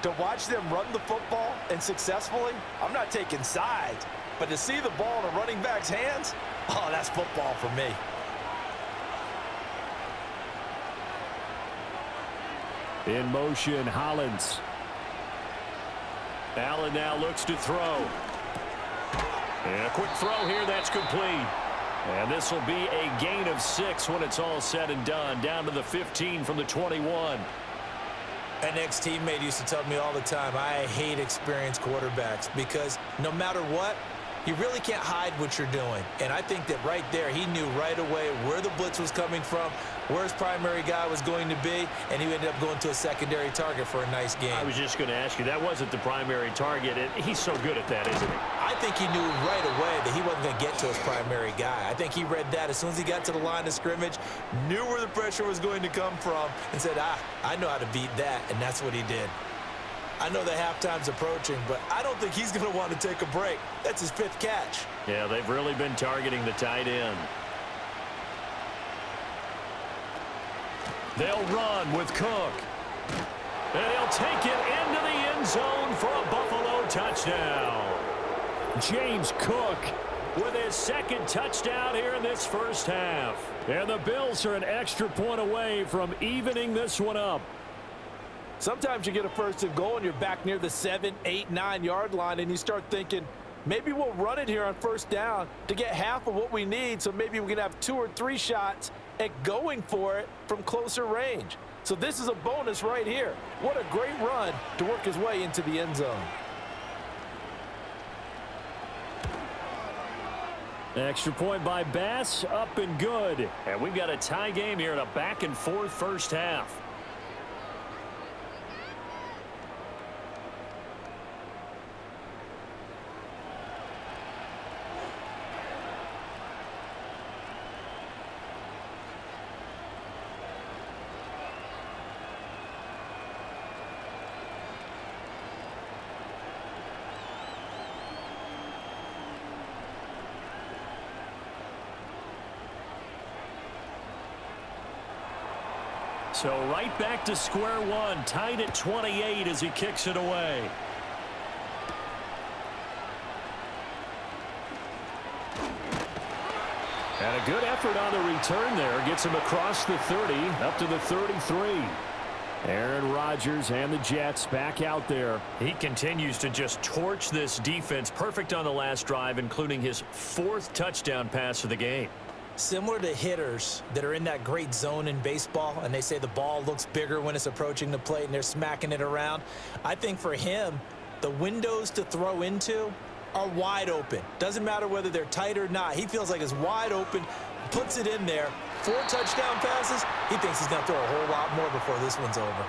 to watch them run the football and successfully, I'm not taking sides, but to see the ball in a running back's hands, oh, that's football for me. In motion, Hollins. Allen now looks to throw. And a quick throw here, that's complete. And this will be a gain of 6 when it's all said and done, down to the 15 from the 21. An ex-teammate used to tell me all the time, I hate experienced quarterbacks because no matter what, you really can't hide what you're doing. And I think that right there, he knew right away where the blitz was coming from, where his primary guy was going to be, and he ended up going to a secondary target for a nice game. I was just going to ask you, that wasn't the primary target. He's so good at that, isn't he? I think he knew right away that he wasn't going to get to his primary guy. I think he read that as soon as he got to the line of scrimmage, knew where the pressure was going to come from, and said, I know how to beat that, and that's what he did. I know that halftime's approaching, but I don't think he's going to want to take a break. That's his 5th catch. Yeah, they've really been targeting the tight end. They'll run with Cook. And he'll take it into the end zone for a Buffalo touchdown. James Cook with his 2nd touchdown here in this first half. And the Bills are an extra point away from evening this one up. Sometimes you get a 1st and goal and you're back near the 7, 8, 9-yard line, and you start thinking, maybe we'll run it here on 1st down to get half of what we need, so maybe we can have 2 or 3 shots at going for it from closer range. So this is a bonus right here. What a great run to work his way into the end zone. Extra point by Bass, up and good. And we've got a tie game here in a back-and-forth first half. So right back to square one, tied at 28 as he kicks it away. And a good effort on the return there. Gets him across the 30, up to the 33. Aaron Rodgers and the Jets back out there. He continues to just torch this defense. Perfect on the last drive, including his 4th touchdown pass of the game. Similar to hitters that are in that great zone in baseball, and they say the ball looks bigger when it's approaching the plate and they're smacking it around. I think for him, the windows to throw into are wide open. Doesn't matter whether they're tight or not. He feels like it's wide open, puts it in there. 4 touchdown passes. He thinks he's going to throw a whole lot more before this one's over.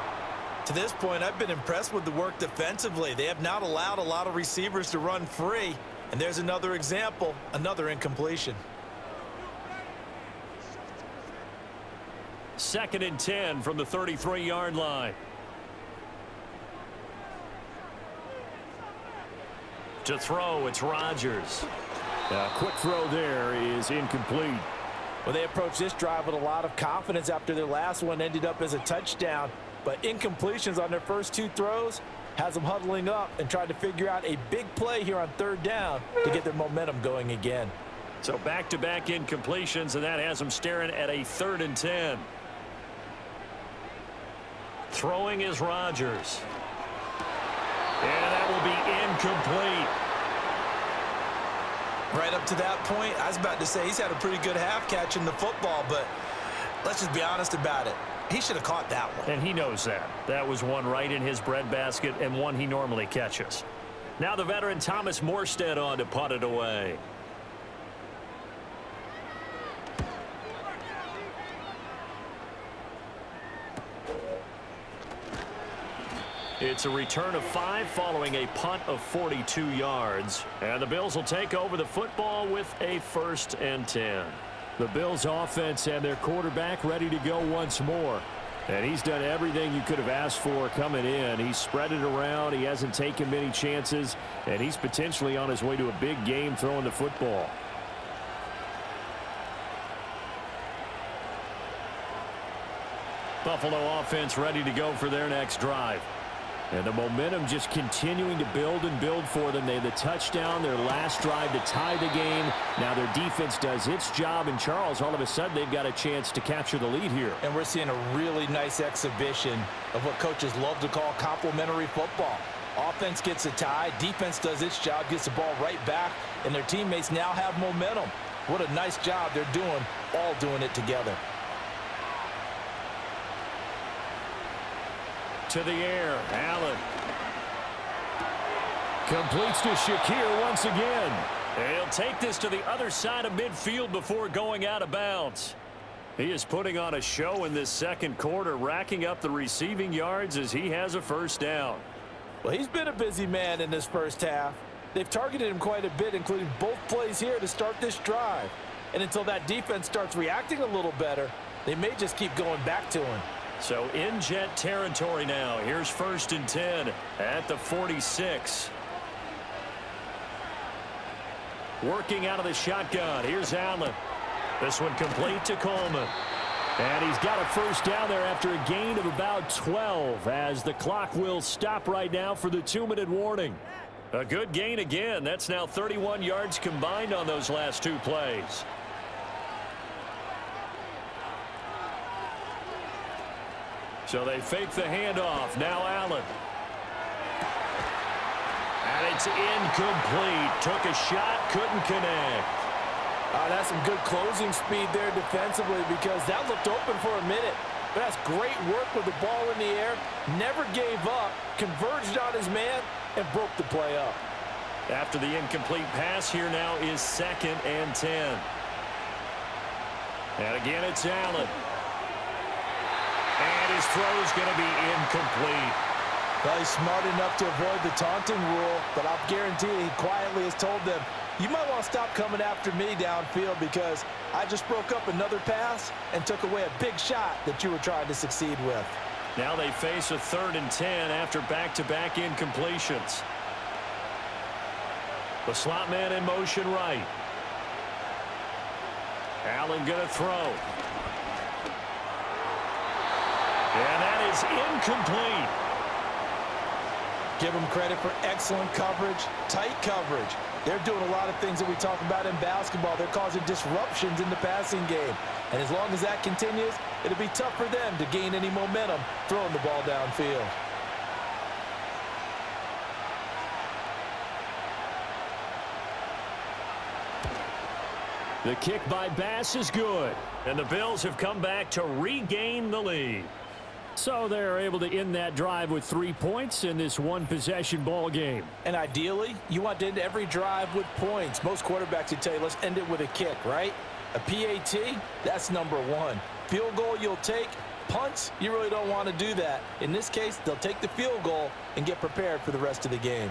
To this point, I've been impressed with the work defensively. They have not allowed a lot of receivers to run free. And there's another example, another incompletion. 2nd and 10 from the 33-yard line. To throw, it's Rodgers. A quick throw there is incomplete. Well, they approached this drive with a lot of confidence after their last one ended up as a touchdown. But incompletions on their first 2 throws has them huddling up and trying to figure out a big play here on 3rd down to get their momentum going again. So back-to-back incompletions, and that has them staring at a 3rd and 10. Throwing is Rodgers. And that will be incomplete. Right up to that point, I was about to say he's had a pretty good half catching the football, but let's just be honest about it. He should have caught that one. And he knows that. That was one right in his breadbasket and one he normally catches. Now the veteran Thomas Morstead on to punt it away. It's a return of 5 following a punt of 42 yards. And the Bills will take over the football with a 1st and 10. The Bills offense and their quarterback ready to go once more. And he's done everything you could have asked for coming in. He's spread it around. He hasn't taken many chances. And he's potentially on his way to a big game throwing the football. Buffalo offense ready to go for their next drive. And the momentum just continuing to build and build for them. They had the touchdown, their last drive to tie the game. Now their defense does its job, and Charles, all of a sudden, they've got a chance to capture the lead here. And we're seeing a really nice exhibition of what coaches love to call complementary football. Offense gets a tie, defense does its job, gets the ball right back, and their teammates now have momentum. What a nice job they're doing, all doing it together. To the air, Allen. Completes to Shakir once again. He'll take this to the other side of midfield before going out of bounds. He is putting on a show in this second quarter, racking up the receiving yards as he has a 1st down. Well, he's been a busy man in this first half. They've targeted him quite a bit, including both plays here to start this drive. And until that defense starts reacting a little better, they may just keep going back to him. So in jet territory now. Here's 1st and 10 at the 46. Working out of the shotgun. Here's Allen. This one complete to Coleman. And he's got a 1st down there after a gain of about 12 as the clock will stop right now for the 2-minute warning. A good gain again. That's now 31 yards combined on those last 2 plays. So they fake the handoff. Now Allen. And it's incomplete. Took a shot, couldn't connect. That's some good closing speed there defensively because that looked open for a minute. But that's great work with the ball in the air. Never gave up, converged on his man, and broke the play up. After the incomplete pass, here now is 2nd and 10. And again, it's Allen. And his throw is going to be incomplete. Well, he's smart enough to avoid the taunting rule, but I'll guarantee he quietly has told them, you might want to stop coming after me downfield because I just broke up another pass and took away a big shot that you were trying to succeed with. Now they face a 3rd and 10 after back-to-back incompletions. The slot man in motion right. Allen going to throw. And that is incomplete. Give them credit for excellent coverage, tight coverage. They're doing a lot of things that we talk about in basketball. They're causing disruptions in the passing game. And as long as that continues, it'll be tough for them to gain any momentum throwing the ball downfield. The kick by Bass is good. And the Bills have come back to regain the lead. So they're able to end that drive with 3 points in this one-possession ball game. And ideally, you want to end every drive with points. Most quarterbacks would tell you, let's end it with a kick, right? A PAT, that's number 1. Field goal you'll take. Punts, you really don't want to do that. In this case, they'll take the field goal and get prepared for the rest of the game.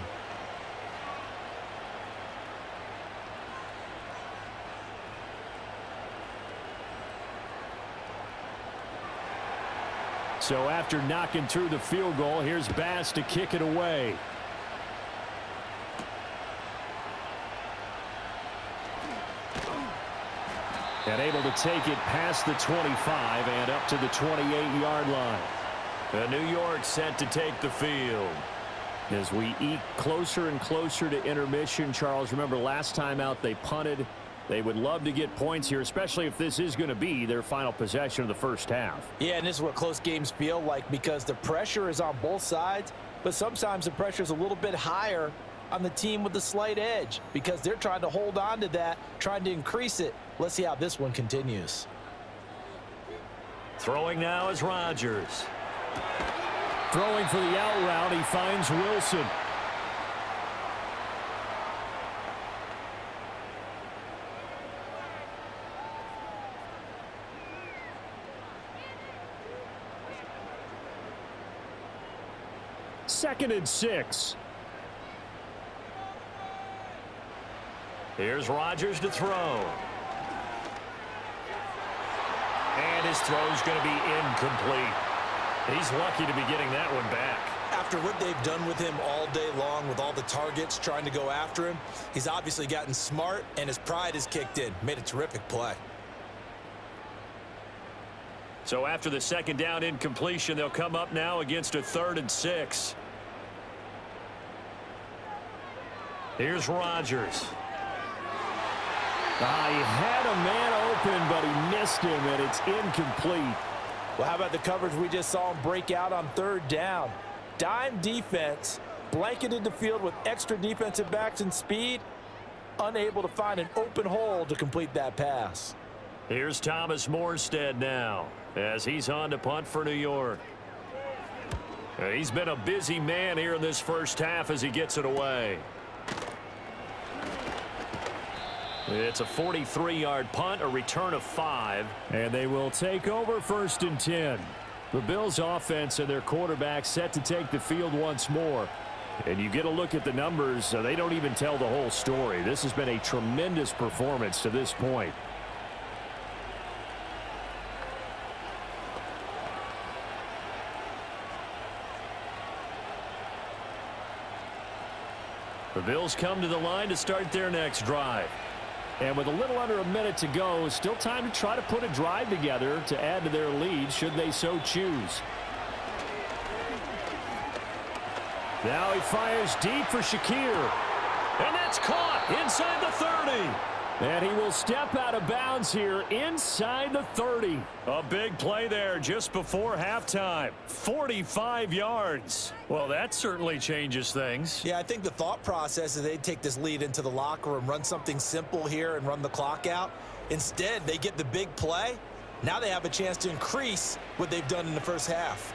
So after knocking through the field goal, here's Bass to kick it away. And able to take it past the 25 and up to the 28-yard line. New York set to take the field. As we eke closer and closer to intermission, Charles, remember last time out they punted. They would love to get points here, especially if this is going to be their final possession of the first half. Yeah, and this is what close games feel like because the pressure is on both sides, but sometimes the pressure is a little bit higher on the team with the slight edge because they're trying to hold on to that, trying to increase it. Let's see how this one continues. Throwing now is Rodgers. Throwing for the out route, he finds Wilson. Second and 6. Here's Rodgers to throw. And his throw's going to be incomplete. He's lucky to be getting that one back. After what they've done with him all day long with all the targets trying to go after him, he's obviously gotten smart and his pride has kicked in. Made a terrific play. So after the second down incompletion, they'll come up now against a 3rd and 6. Here's Rodgers. He had a man open, but he missed him, and it's incomplete. Well, how about the coverage we just saw him break out on 3rd down? Dime defense, blanketed the field with extra defensive backs and speed, unable to find an open hole to complete that pass. Here's Thomas Morstead now as he's on to punt for New York. He's been a busy man here in this first half as he gets it away. It's a 43-yard punt, a return of 5. And they will take over 1st and 10. The Bills' offense and their quarterback set to take the field once more. And you get a look at the numbers, they don't even tell the whole story. This has been a tremendous performance to this point. The Bills come to the line to start their next drive. And with a little under a minute to go, still time to try to put a drive together to add to their lead should they so choose. Now he fires deep for Shakir. And that's caught inside the 30. And he will step out of bounds here inside the 30. A big play there just before halftime. 45 yards. Well, that certainly changes things. Yeah, I think the thought process is they'd take this lead into the locker room, run something simple here and run the clock out. Instead, they get the big play. Now they have a chance to increase what they've done in the first half.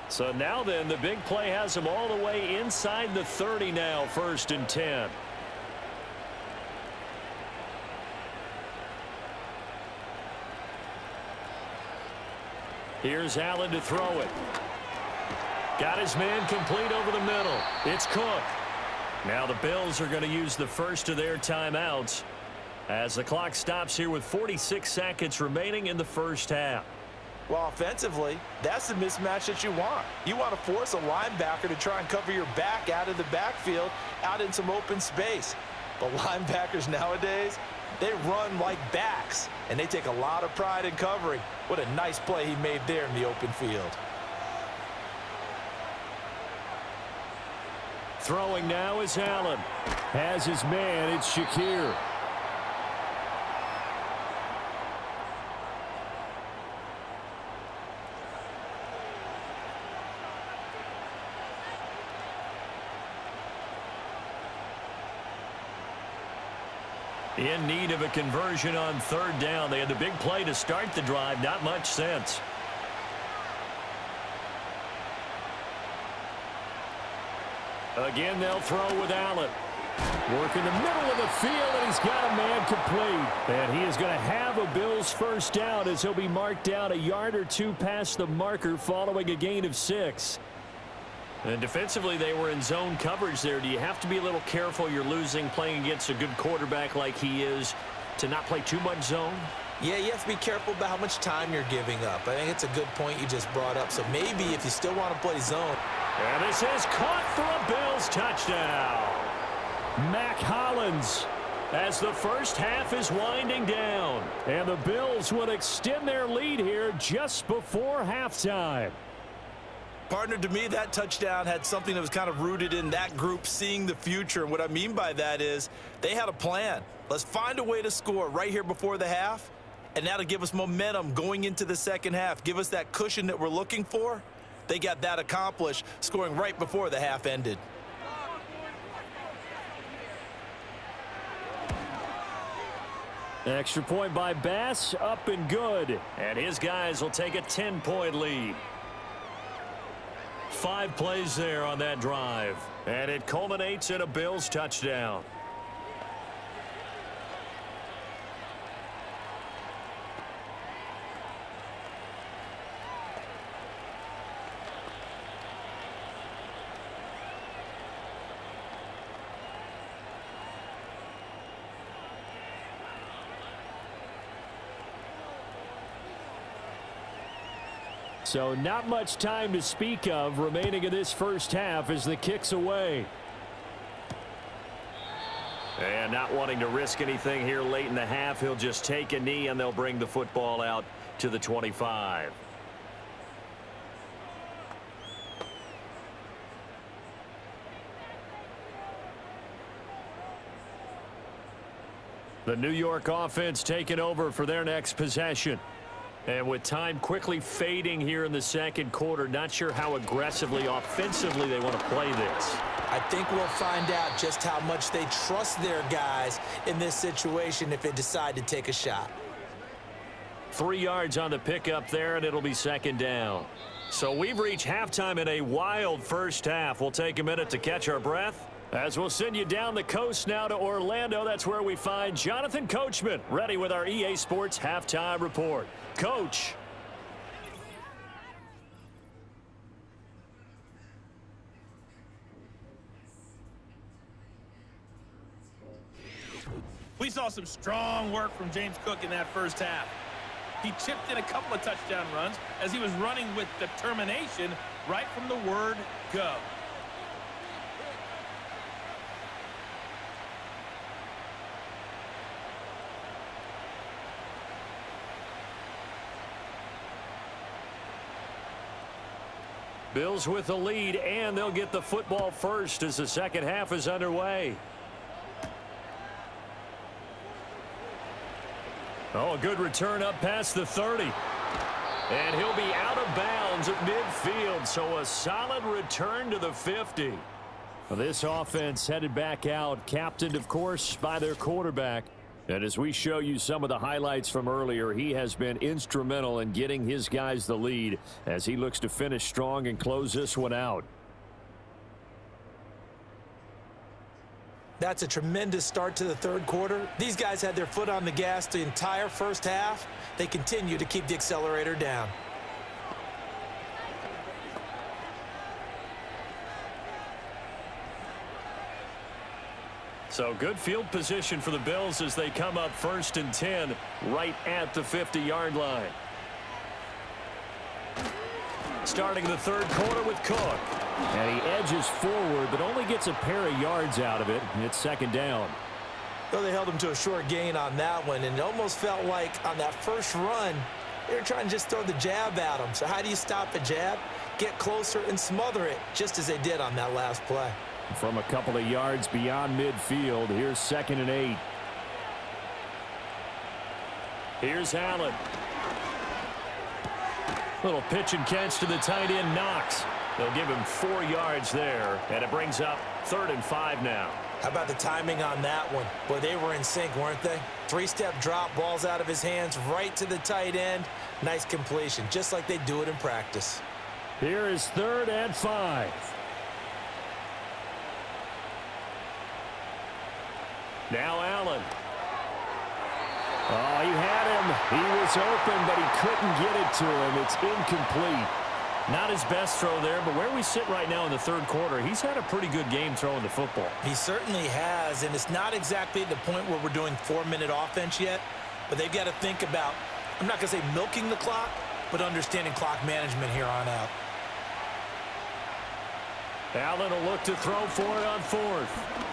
So now then, the big play has them all the way inside the 30 now, 1st and 10. Here's Allen to throw it. Got his man complete over the middle. It's Cook. Now the Bills are going to use the first of their timeouts as the clock stops here with 46 seconds remaining in the first half. Well, offensively, that's the mismatch that you want. You want to force a linebacker to try and cover your back out of the backfield, out in some open space. But linebackers nowadays, they run like backs, and they take a lot of pride in covering. What a nice play he made there in the open field. Throwing now is Allen. Has his man, it's Shakir. In need of a conversion on 3rd down. They had the big play to start the drive. Not much sense. Again, they'll throw with Allen. Work in the middle of the field, and he's got a man complete. And he is going to have a Bills first down as he'll be marked down a yard or two past the marker following a gain of 6. And defensively, they were in zone coverage there. Do you have to be a little careful? You're losing playing against a good quarterback like he is to not play too much zone? Yeah, you have to be careful about how much time you're giving up. I think it's a good point you just brought up. So maybe if you still want to play zone. And this is caught for a Bills touchdown. Mac Hollins as the first half is winding down. And the Bills will extend their lead here just before halftime. Partner, to me, that touchdown had something that was kind of rooted in that group seeing the future. And what I mean by that is they had a plan. Let's find a way to score right here before the half. And that'll give us momentum going into the second half. Give us that cushion that we're looking for. They got that accomplished, scoring right before the half ended. Extra point by Bass, up and good. And his guys will take a 10-point lead. 5 plays there on that drive. And it culminates in a Bills touchdown. So not much time to speak of remaining in this first half as the kick's away. And not wanting to risk anything here late in the half, he'll just take a knee and they'll bring the football out to the 25. The New York offense taking over for their next possession. And with time quickly fading here in the second quarter, not sure how aggressively, offensively they want to play this. I think we'll find out just how much they trust their guys in this situation if they decide to take a shot. 3 yards on the pickup there, and it'll be second down. So we've reached halftime in a wild first half. We'll take a minute to catch our breath, as we'll send you down the coast now to Orlando. That's where we find Jonathan Coachman, ready with our EA Sports Halftime Report. Coach. We saw some strong work from James Cook in that first half. He chipped in a couple of touchdown runs as he was running with determination right from the word go. Bills with the lead, and they'll get the football first as the second half is underway. Oh, a good return up past the 30. And he'll be out of bounds at midfield, so a solid return to the 50. Well, this offense headed back out, captained, of course, by their quarterback. And as we show you some of the highlights from earlier, he has been instrumental in getting his guys the lead as he looks to finish strong and close this one out. That's a tremendous start to the third quarter. These guys had their foot on the gas the entire first half. They continue to keep the accelerator down. So good field position for the Bills as they come up 1st and 10 right at the 50-yard line. Starting the third quarter with Cook. And he edges forward but only gets a pair of yards out of it. It's second down. Well, they held him to a short gain on that one, and it almost felt like on that first run they were trying to just throw the jab at him. So how do you stop a jab? Get closer and smother it, just as they did on that last play. From a couple of yards beyond midfield, here's 2nd and 8. Here's Allen. Little pitch and catch to the tight end, Knox. They'll give him 4 yards there, and it brings up 3rd and 5 now. How about the timing on that one? Boy, they were in sync, weren't they? 3-step drop, balls out of his hands, right to the tight end. Nice completion, just like they do it in practice. Here is 3rd and 5. Now Allen. Oh, he had him. He was open, but he couldn't get it to him. It's incomplete. Not his best throw there, but where we sit right now in the third quarter, he's had a pretty good game throwing the football. He certainly has, and it's not exactly the point where we're doing 4-minute offense yet, but they've got to think about, I'm not going to say milking the clock, but understanding clock management here on out. Allen will look to throw for it on 4th.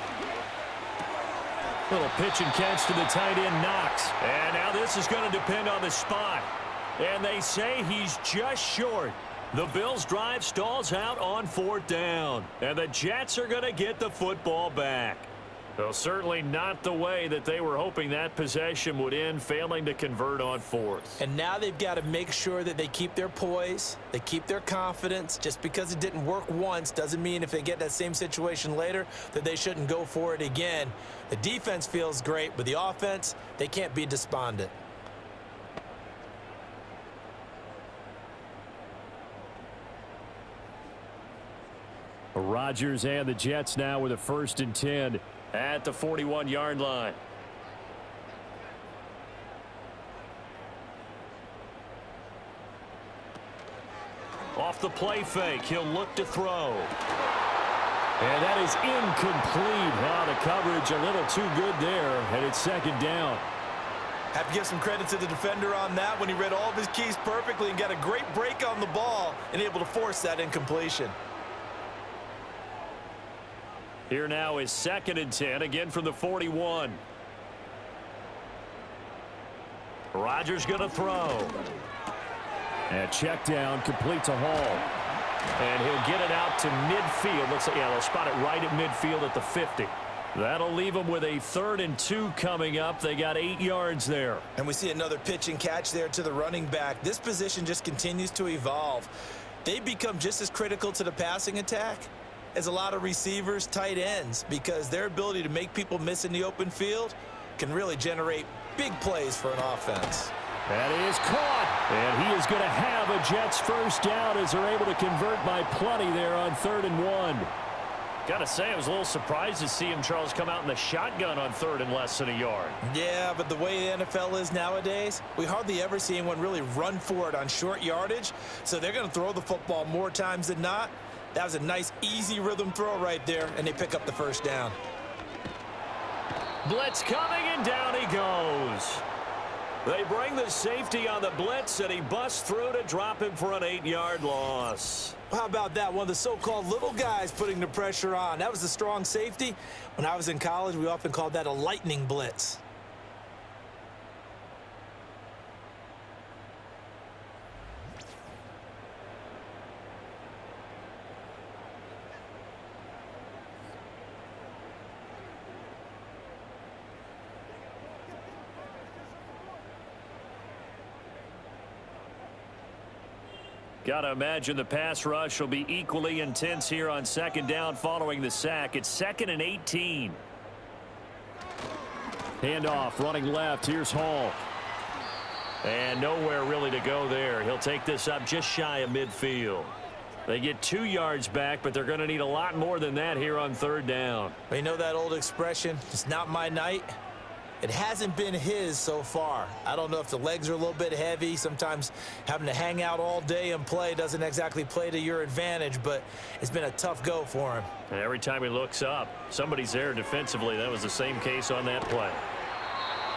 Little pitch and catch to the tight end, Knox. And now this is going to depend on the spot. And they say he's just short. The Bills' drive stalls out on 4th down. And the Jets are going to get the football back. Well, certainly not the way that they were hoping that possession would end, failing to convert on fourth. And now they've got to make sure that they keep their poise, they keep their confidence. Just because it didn't work once doesn't mean if they get that same situation later that they shouldn't go for it again. The defense feels great, but the offense, they can't be despondent. Rodgers and the Jets now with a 1st and 10 at the 41-yard line. Off the play fake, he'll look to throw. And that is incomplete. The coverage a little too good there, and it's 2nd down. Have to give some credit to the defender on that when he read all of his keys perfectly and got a great break on the ball and able to force that incompletion. Here now is 2nd and 10, again from the 41. Rodgers going to throw. And check down, completes a haul. And he'll get it out to midfield. Looks like, yeah, they'll spot it right at midfield at the 50. That'll leave them with a 3rd and 2 coming up. They got 8 yards there. And we see another pitch and catch there to the running back. This position just continues to evolve. They become just as critical to the passing attack as a lot of receivers, tight ends, because their ability to make people miss in the open field can really generate big plays for an offense. That is caught, and he is going to have a Jets 1st down as they're able to convert by plenty there on 3rd and 1. Got to say, I was a little surprised to see him, Charles, come out in the shotgun on 3rd and less than a yard. Yeah, but the way the NFL is nowadays, we hardly ever see anyone really run for it on short yardage, so they're going to throw the football more times than not. That was a nice, easy rhythm throw right there, and they pick up the 1st down. Blitz coming, and down he goes. They bring the safety on the blitz, and he busts through to drop him for an 8-yard loss. How about that? One of the so-called little guys putting the pressure on. That was a strong safety. When I was in college, we often called that a lightning blitz. Got to imagine the pass rush will be equally intense here on 2nd down following the sack. It's 2nd and 18. Handoff, running left. Here's Hall. And nowhere really to go there. He'll take this up just shy of midfield. They get 2 yards back, but they're going to need a lot more than that here on 3rd down. You know that old expression, it's not my night? It hasn't been his so far. I don't know if the legs are a little bit heavy. Sometimes having to hang out all day and play doesn't exactly play to your advantage, but it's been a tough go for him. And every time he looks up, somebody's there defensively. That was the same case on that play.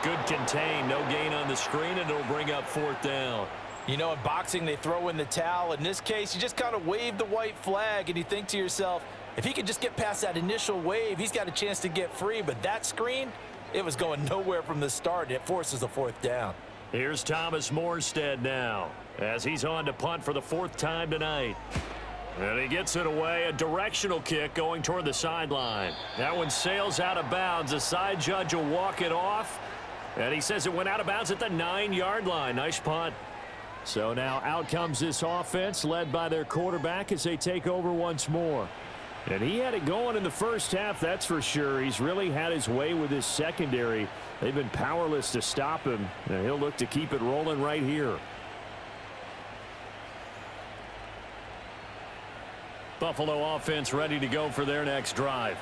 Good contain, no gain on the screen, and it'll bring up 4th down. You know, in boxing, they throw in the towel. In this case, you just kind of wave the white flag, and you think to yourself, if he could just get past that initial wave, he's got a chance to get free. But that screen, it was going nowhere from the start. It forces a 4th down. Here's Thomas Morstead now as he's on to punt for the 4th time tonight. And he gets it away. A directional kick going toward the sideline. That one sails out of bounds. The side judge will walk it off. And he says it went out of bounds at the 9-yard line. Nice punt. So now out comes this offense led by their quarterback as they take over once more. And he had it going in the first half, that's for sure. He's really had his way with his secondary. They've been powerless to stop him, and he'll look to keep it rolling right here. Buffalo offense ready to go for their next drive.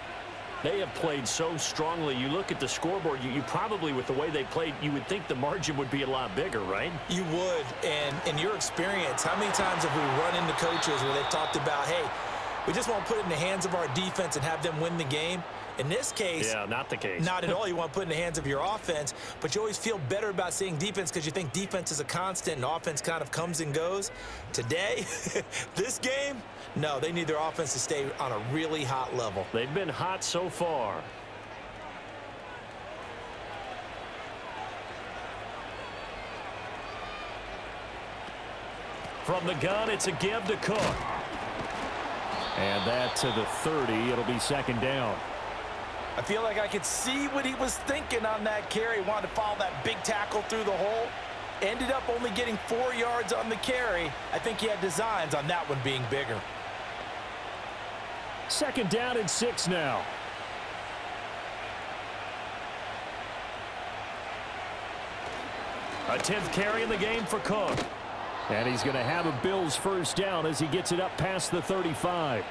They have played so strongly. You look at the scoreboard, you probably, with the way they played, you would think the margin would be a lot bigger, right? You would. And in your experience, how many times have we run into coaches where they've talked about, hey, we just want to put it in the hands of our defense and have them win the game? In this case, yeah, not the case. Not at all. You want to put it in the hands of your offense, but you always feel better about seeing defense because you think defense is a constant and offense kind of comes and goes. Today, this game, no, they need their offense to stay on a really hot level. They've been hot so far. From the gun, it's a give to Cook. And that to the 30. It'll be 2nd down. I feel like I could see what he was thinking on that carry. Wanted to follow that big tackle through the hole. Ended up only getting 4 yards on the carry. I think he had designs on that one being bigger. 2nd down and 6 now. A 10th carry in the game for Cook. And he's going to have a Bills first down as he gets it up past the 35.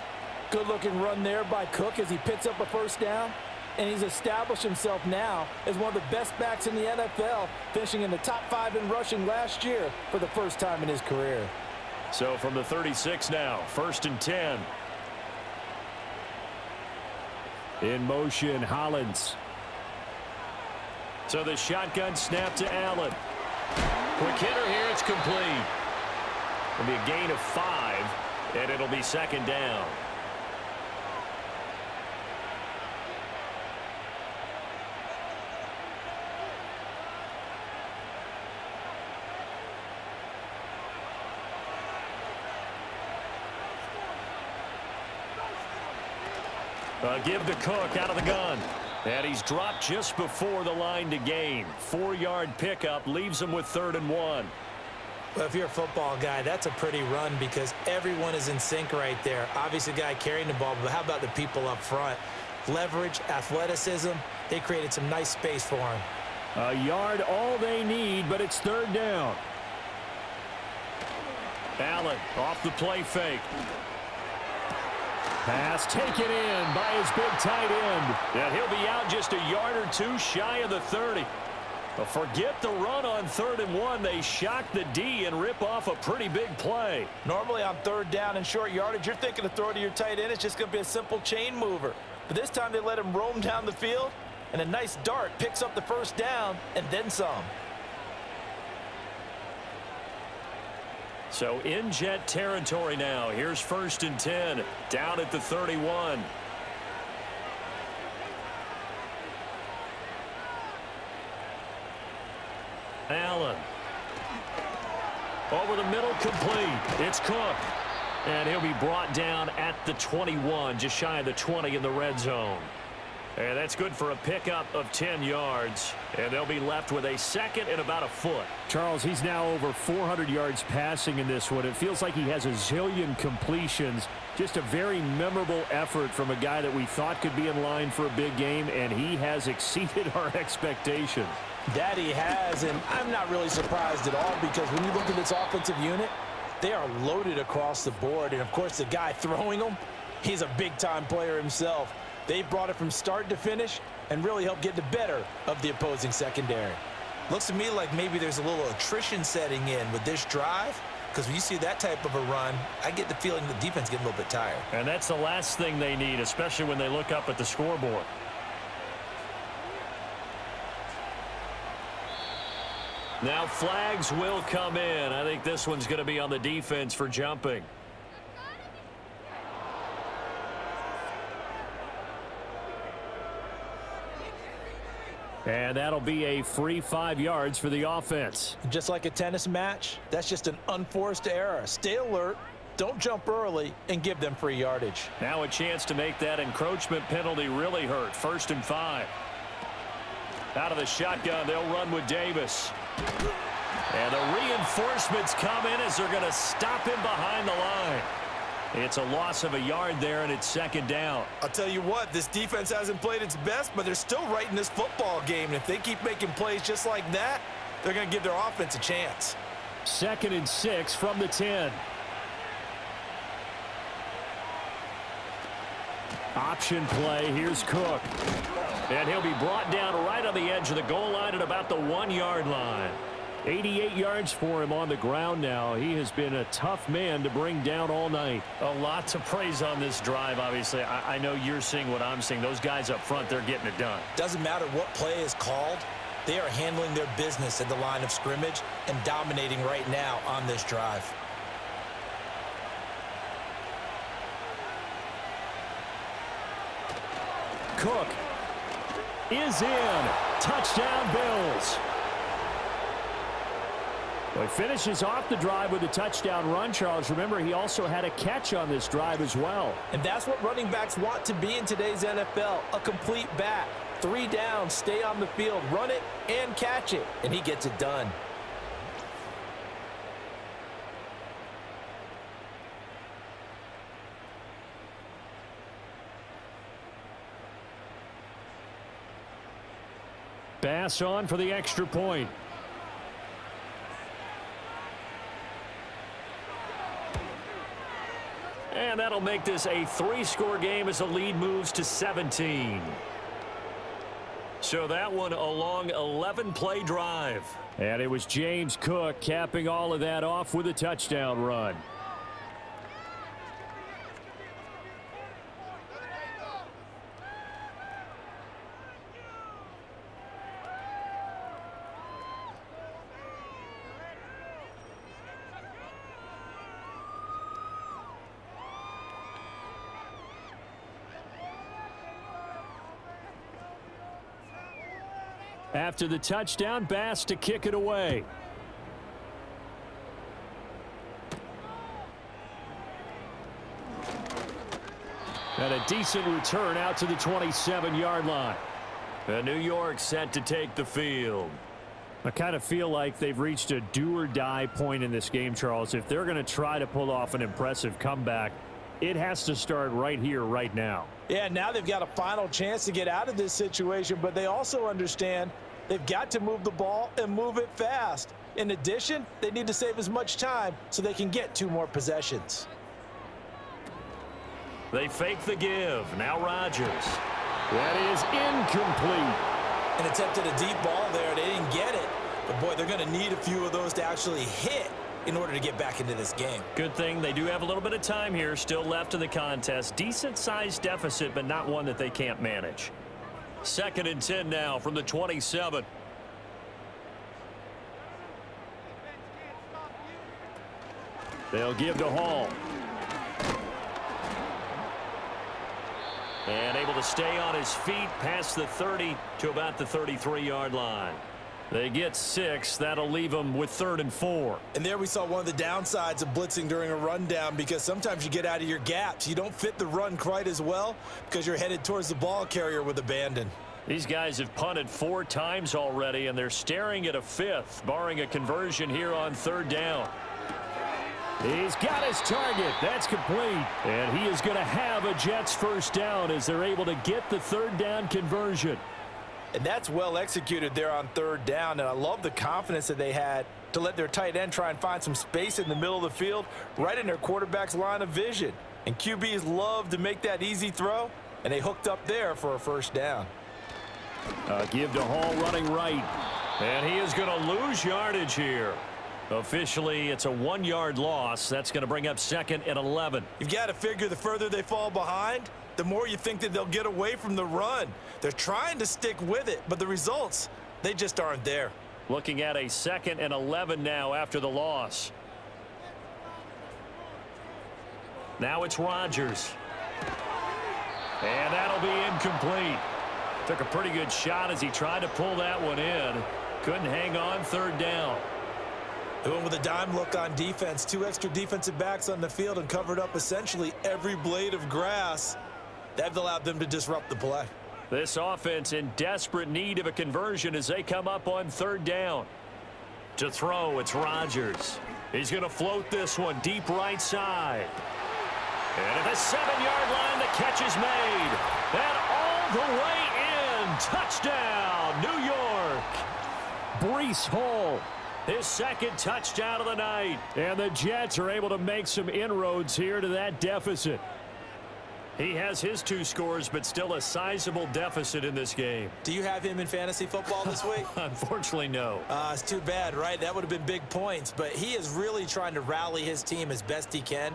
Good-looking run there by Cook as he picks up a first down. And he's established himself now as one of the best backs in the NFL, finishing in the top 5 in rushing last year for the first time in his career. So from the 36 now, 1st and 10. In motion, Hollins. So the shotgun snap to Allen. Quick hitter here, it's complete. It'll be a gain of 5, and it'll be 2nd down. Give to Cook out of the gun. And he's dropped just before the line to gain. 4-yard pickup leaves him with 3rd and 1. Well, if you're a football guy, that's a pretty run because everyone is in sync right there. Obviously, the guy carrying the ball, but how about the people up front? Leverage, athleticism, they created some nice space for him. A yard all they need, but it's 3rd down. Allen off the play fake. Pass taken in by his big tight end. And he'll be out just a yard or 2 shy of the 30. But forget the run on 3rd and 1. They shock the D and rip off a pretty big play. Normally on 3rd down and short yardage, you're thinking to throw to your tight end. It's just going to be a simple chain mover. But this time they let him roam down the field, and a nice dart picks up the first down and then some. So in Jet territory now. Here's 1st and 10. Down at the 31. Allen. Over the middle, complete. It's Cook. And he'll be brought down at the 21, just shy of the 20 in the red zone. And that's good for a pickup of 10 yards. And they'll be left with a 2nd and about a foot. Charles, he's now over 400 yards passing in this one. It feels like he has a zillion completions. Just a very memorable effort from a guy that we thought could be in line for a big game, and he has exceeded our expectations. That he has, and I'm not really surprised at all because when you look at this offensive unit, they are loaded across the board. And, of course, the guy throwing them, he's a big-time player himself. They brought it from start to finish and really helped get the better of the opposing secondary. Looks to me like maybe there's a little attrition setting in with this drive, because when you see that type of a run, I get the feeling the defense getting a little bit tired. And that's the last thing they need, especially when they look up at the scoreboard. Now flags will come in. I think this one's going to be on the defense for jumping. And that'll be a free 5 yards for the offense. Just like a tennis match, that's just an unforced error. Stay alert, don't jump early, and give them free yardage. Now a chance to make that encroachment penalty really hurt. 1st and 5. Out of the shotgun, they'll run with Davis. And the reinforcements come in as they're going to stop him behind the line. It's a loss of a yard there, and it's 2nd down. I'll tell you what, this defense hasn't played its best, but they're still right in this football game. And if they keep making plays just like that, they're going to give their offense a chance. 2nd and 6 from the 10. Option play. Here's Cook. And he'll be brought down right on the edge of the goal line at about the 1-yard line. 88 yards for him on the ground now. He has been a tough man to bring down all night. A lot to praise on this drive, obviously. I know you're seeing what I'm seeing. Those guys up front, they're getting it done. Doesn't matter what play is called. They are handling their business at the line of scrimmage and dominating right now on this drive. Cook is in. Touchdown, Bills. Well, he finishes off the drive with a touchdown run, Charles. Remember, he also had a catch on this drive as well. And that's what running backs want to be in today's NFL, a complete back. 3 downs, stay on the field, run it, and catch it, and he gets it done. Pass on for the extra point. And that'll make this a 3-score game as the lead moves to 17. So that one a long 11-play drive. And it was James Cook capping all of that off with a touchdown run. After the touchdown, Bass to kick it away. And a decent return out to the 27-yard line. New York set to take the field. I kind of feel like they've reached a do-or-die point in this game, Charles. If they're going to try to pull off an impressive comeback, it has to start right here, right now. Yeah, now they've got a final chance to get out of this situation, but they also understand they've got to move the ball and move it fast. In addition, they need to save as much time so they can get 2 more possessions. They fake the give. Now Rodgers. That is incomplete. An attempt at a deep ball there. They didn't get it. But, boy, they're going to need a few of those to actually hit in order to get back into this game. Good thing they do have a little bit of time here still left in the contest. Decent-sized deficit, but not one that they can't manage. 2nd and 10 now from the 27. They'll give to Hall. And able to stay on his feet past the 30 to about the 33-yard line. They get 6. That'll leave them with 3rd and 4. And there we saw one of the downsides of blitzing during a rundown, because sometimes you get out of your gaps. You don't fit the run quite as well because you're headed towards the ball carrier with abandon. These guys have punted 4 times already, and they're staring at a 5th, barring a conversion here on 3rd down. He's got his target. That's complete. And he is going to have a Jets first down as they're able to get the 3rd down conversion. And that's well executed there on 3rd down. And I love the confidence that they had to let their tight end try and find some space in the middle of the field, right in their quarterback's line of vision. And QBs love to make that easy throw, and they hooked up there for a first down. Give to Hall running right. And he is going to lose yardage here. Officially, it's a 1-yard loss. That's going to bring up 2nd and 11. You've got to figure the further they fall behind, the more you think that they'll get away from the run. They're trying to stick with it, but the results, they just aren't there. Looking at a 2nd and 11 now after the loss. Now it's Rodgers. And that'll be incomplete. Took a pretty good shot as he tried to pull that one in. Couldn't hang on 3rd down. They went with a dime look on defense. 2 extra defensive backs on the field and covered up essentially every blade of grass. That allowed them to disrupt the play. This offense in desperate need of a conversion as they come up on 3rd down. To throw, it's Rodgers. He's going to float this one deep right side. And at the 7-yard line, the catch is made. And all the way in. Touchdown, New York. Breece Hall. His 2nd touchdown of the night. And the Jets are able to make some inroads here to that deficit. He has his 2 scores, but still a sizable deficit in this game. Do you have him in fantasy football this week? Unfortunately, no. It's too bad, right? That would have been big points, but he is really trying to rally his team as best he can.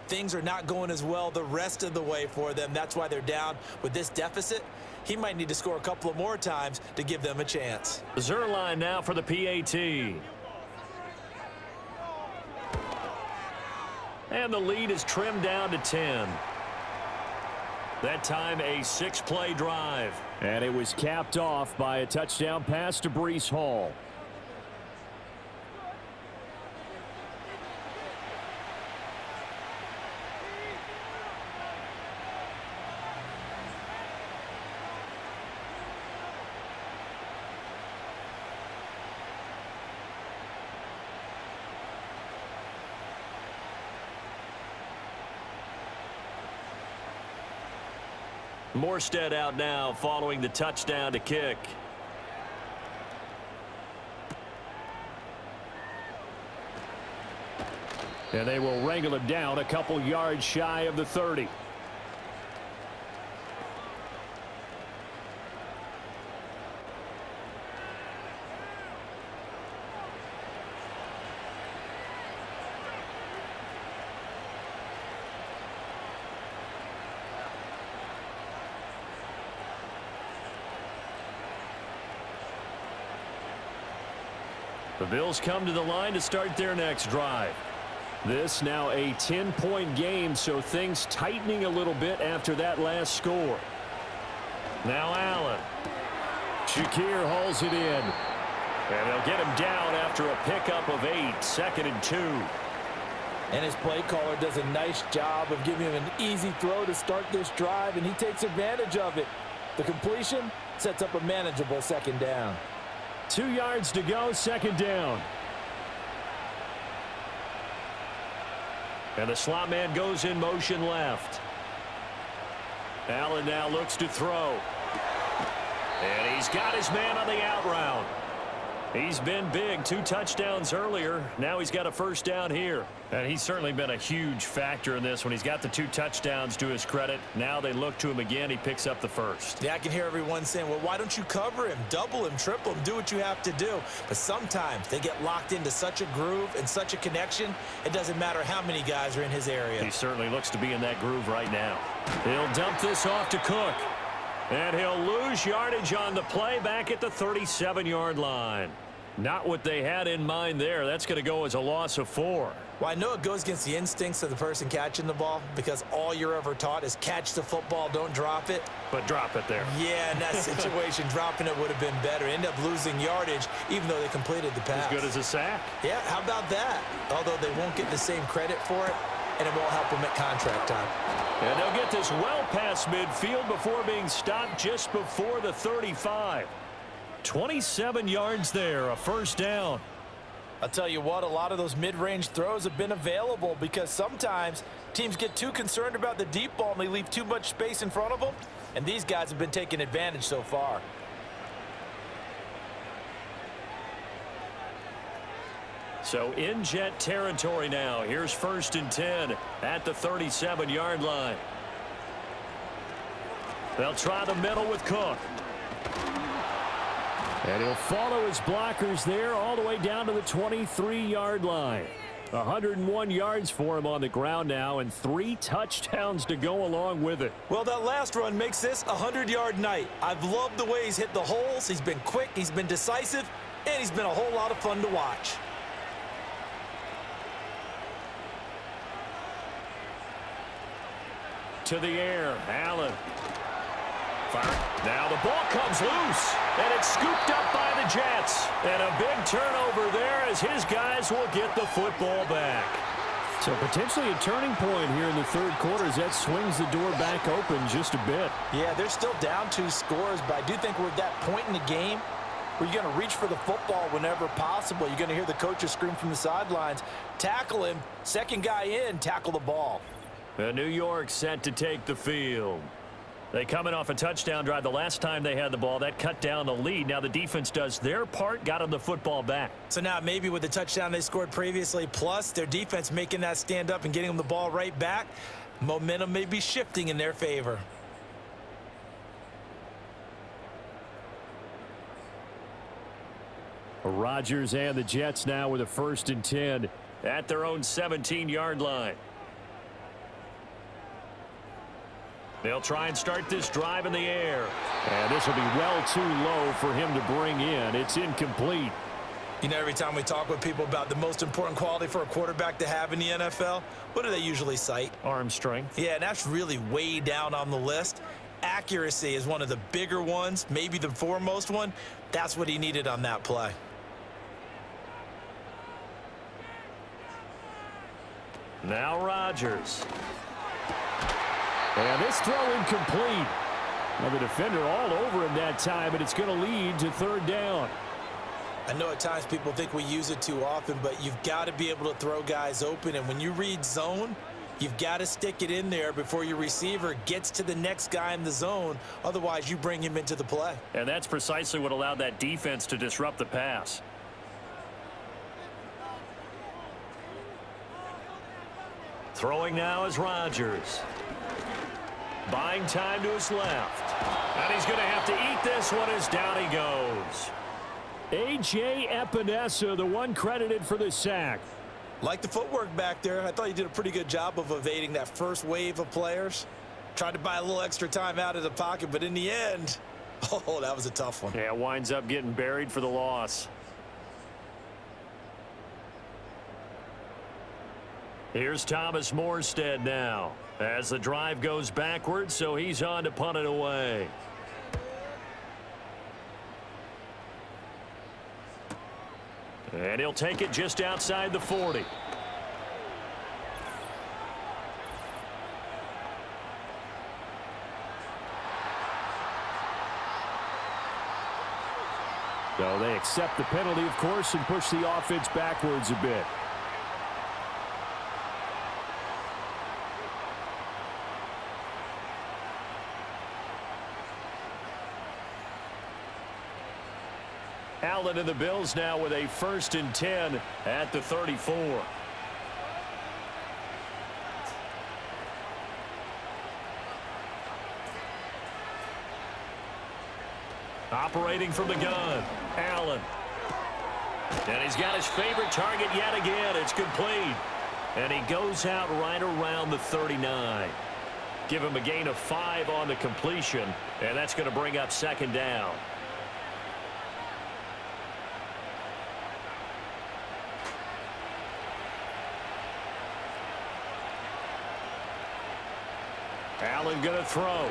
Things are not going as well the rest of the way for them. That's why they're down with this deficit. He might need to score a couple of more times to give them a chance. Zerline now for the PAT. And the lead is trimmed down to 10. That time a 6-play drive. And it was capped off by a touchdown pass to Breece Hall. Morstead out now following the touchdown to kick. And they will wrangle it down a couple yards shy of the 30. The Bills come to the line to start their next drive. This now a 10-point game, so things tightening a little bit after that last score. Now Allen. Shakir hauls it in. And they'll get him down after a pickup of 8, 2nd and 2. And his play caller does a nice job of giving him an easy throw to start this drive, and he takes advantage of it. The completion sets up a manageable 2nd down. 2 yards to go, 2nd down. And the slot man goes in motion left. Allen now looks to throw. And he's got his man on the out route. He's been big, 2 touchdowns earlier. Now he's got a 1st down here. And he's certainly been a huge factor in this when he's got the 2 touchdowns to his credit. Now they look to him again. He picks up the 1st. Yeah, I can hear everyone saying, well, why don't you cover him, double him, triple him, do what you have to do. But sometimes they get locked into such a groove and such a connection, it doesn't matter how many guys are in his area. He certainly looks to be in that groove right now. He'll dump this off to Cook. And he'll lose yardage on the play back at the 37-yard line. Not what they had in mind there. That's going to go as a loss of 4. Well, I know it goes against the instincts of the person catching the ball because all you're ever taught is catch the football, don't drop it. But drop it there. Yeah, in that situation, dropping it would have been better. End up losing yardage even though they completed the pass. As good as a sack. Yeah, how about that? Although they won't get the same credit for it, and it won't help them at contract time. And they'll get this well past midfield before being stopped just before the 35. 27 yards there, a 1st down. I'll tell you what, a lot of those mid-range throws have been available because sometimes teams get too concerned about the deep ball and they leave too much space in front of them, and these guys have been taking advantage so far. So in jet territory now. Here's 1st and 10 at the 37-yard line. They'll try the middle with Cook. And he'll follow his blockers there all the way down to the 23-yard line. 101 yards for him on the ground now and 3 touchdowns to go along with it. Well, that last run makes this a 100-yard night. I've loved the way he's hit the holes. He's been quick, he's been decisive, and he's been a whole lot of fun to watch. To the air, Allen. Fire. Now the ball comes loose, and it's scooped up by the Jets. And a big turnover there as his guys will get the football back. So potentially a turning point here in the 3rd quarter as that swings the door back open just a bit. Yeah, they're still down 2 scores, but I do think we're at that point in the game where you're going to reach for the football whenever possible. You're going to hear the coaches scream from the sidelines, tackle him, 2nd guy in, tackle the ball. New York set to take the field. They coming off a touchdown drive the last time they had the ball. That cut down the lead. Now the defense does their part, got them the football back. So now maybe with the touchdown they scored previously, plus their defense making that stand up and getting them the ball right back, momentum may be shifting in their favor. Rodgers and the Jets now with a 1st and 10 at their own 17-yard line. They'll try and start this drive in the air. And this will be well too low for him to bring in. It's incomplete. You know, every time we talk with people about the most important quality for a quarterback to have in the NFL, what do they usually cite? Arm strength. Yeah, and that's really way down on the list. Accuracy is one of the bigger ones, maybe the foremost one. That's what he needed on that play. Now Rodgers. And this throw incomplete. Well, the defender all over him that time, and it's going to lead to 3rd down. I know at times people think we use it too often, but you've got to be able to throw guys open. And when you read zone, You've got to stick it in there before your receiver gets to the next guy in the zone. Otherwise, you bring him into the play. And that's precisely what allowed that defense to disrupt the pass. Throwing now is Rodgers. Buying time to his left. And he's going to have to eat this one as down he goes. A.J. Epinesa, the one credited for the sack. Like the footwork back there, I thought he did a pretty good job of evading that first wave of players. Tried to buy a little extra time out of the pocket, but in the end, oh, that was a tough one. Yeah, winds up getting buried for the loss. Here's Thomas Morstead now as the drive goes backwards, so he's on to punt it away. And he'll take it just outside the 40. So they accept the penalty, of course, and push the offense backwards a bit. Allen and the Bills now with a 1st and 10 at the 34. Operating from the gun, Allen. And he's got his favorite target yet again. It's complete. And he goes out right around the 39. Give him a gain of 5 on the completion, and that's going to bring up 2nd down. Allen going to throw.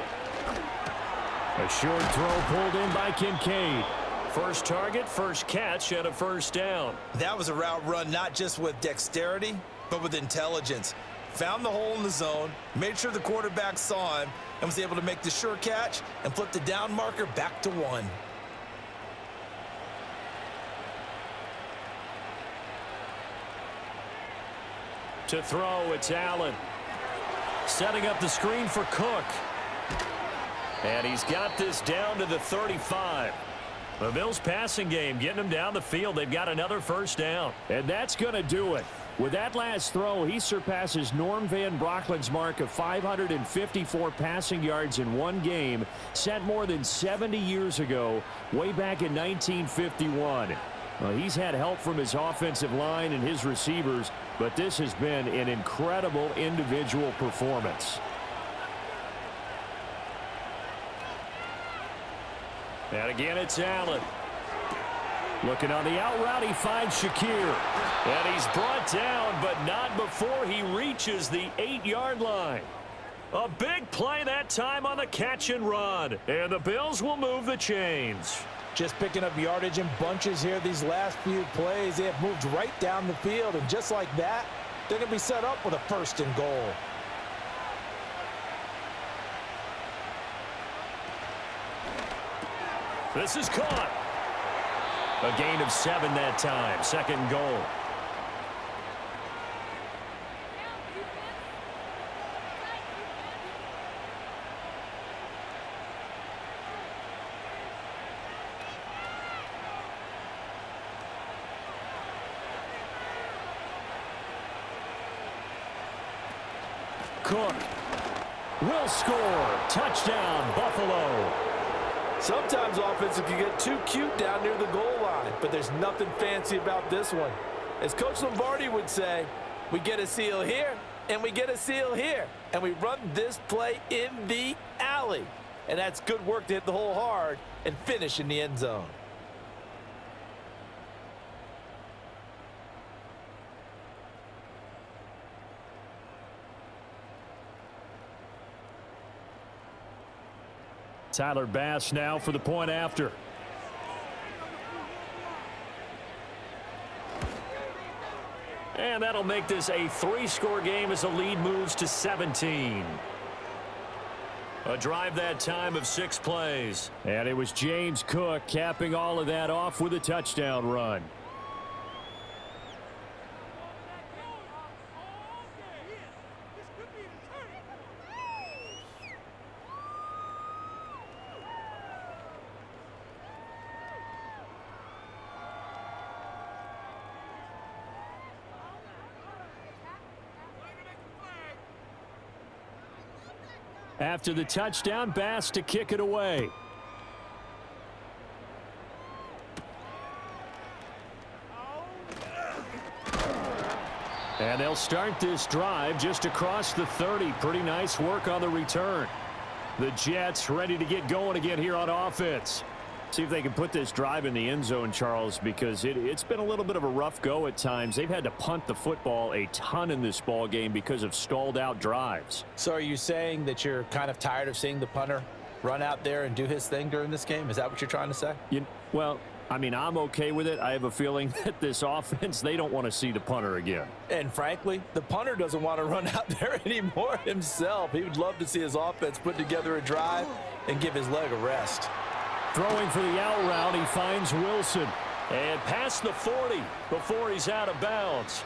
A short throw pulled in by Kincaid. First target, first catch, and a 1st down. That was a route run not just with dexterity, but with intelligence. Found the hole in the zone, made sure the quarterback saw him, and was able to make the sure catch and flip the down marker back to 1. To throw, it's Allen. Setting up the screen for Cook. And he's got this down to the 35. The Bills passing game getting them down the field. They've got another 1st down. And that's going to do it. With that last throw, he surpasses Norm Van Brocklin's mark of 554 passing yards in one game, set more than 70 years ago, way back in 1951. He's had help from his offensive line and his receivers, but this has been an incredible individual performance. And again, it's Allen. Looking on the out route, he finds Shakir. And he's brought down, but not before he reaches the 8-yard line. A big play that time on the catch and run. And the Bills will move the chains. Just picking up yardage in bunches here these last few plays. They have moved right down the field, and just like that, they're going to be set up with a 1st and goal. This is caught. A gain of 7 that time. 2nd and goal. Cook will score. Touchdown, Buffalo. Sometimes offenses can get too cute down near the goal line, but there's nothing fancy about this one. As Coach Lombardi would say, we get a seal here, and we get a seal here, and we run this play in the alley. And that's good work to hit the hole hard and finish in the end zone. Tyler Bass now for the point after. And that'll make this a 3-score game as the lead moves to 17. A drive that time of 6 plays. And it was James Cook capping all of that off with a touchdown run. After the touchdown, Bass to kick it away. And they'll start this drive just across the 30. Pretty nice work on the return. The Jets ready to get going again here on offense. See if they can put this drive in the end zone, Charles, because it's been a little bit of a rough go at times. They've had to punt the football a ton in this ball game because of stalled out drives. So are you saying that you're kind of tired of seeing the punter run out there and do his thing during this game? Is that what you're trying to say? Well, I mean, I'm okay with it. I have a feeling that this offense, they don't want to see the punter again. And frankly, the punter doesn't want to run out there anymore himself. He would love to see his offense put together a drive and give his leg a rest. Throwing for the out route, he finds Wilson. And past the 40 before he's out of bounds.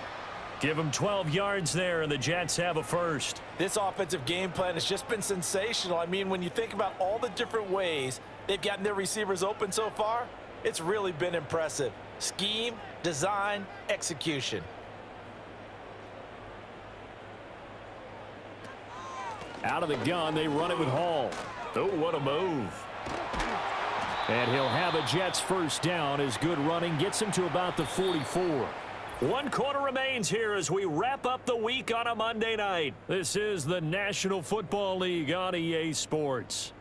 Give him 12 yards there, and the Jets have a first. This offensive game plan has just been sensational. I mean, when you think about all the different ways they've gotten their receivers open so far, it's really been impressive. Scheme, design, execution. Out of the gun, they run it with Hall. Oh, what a move. And he'll have a Jets first down as good running gets him to about the 44. 1 quarter remains here as we wrap up the week on a Monday night. This is the National Football League on EA Sports.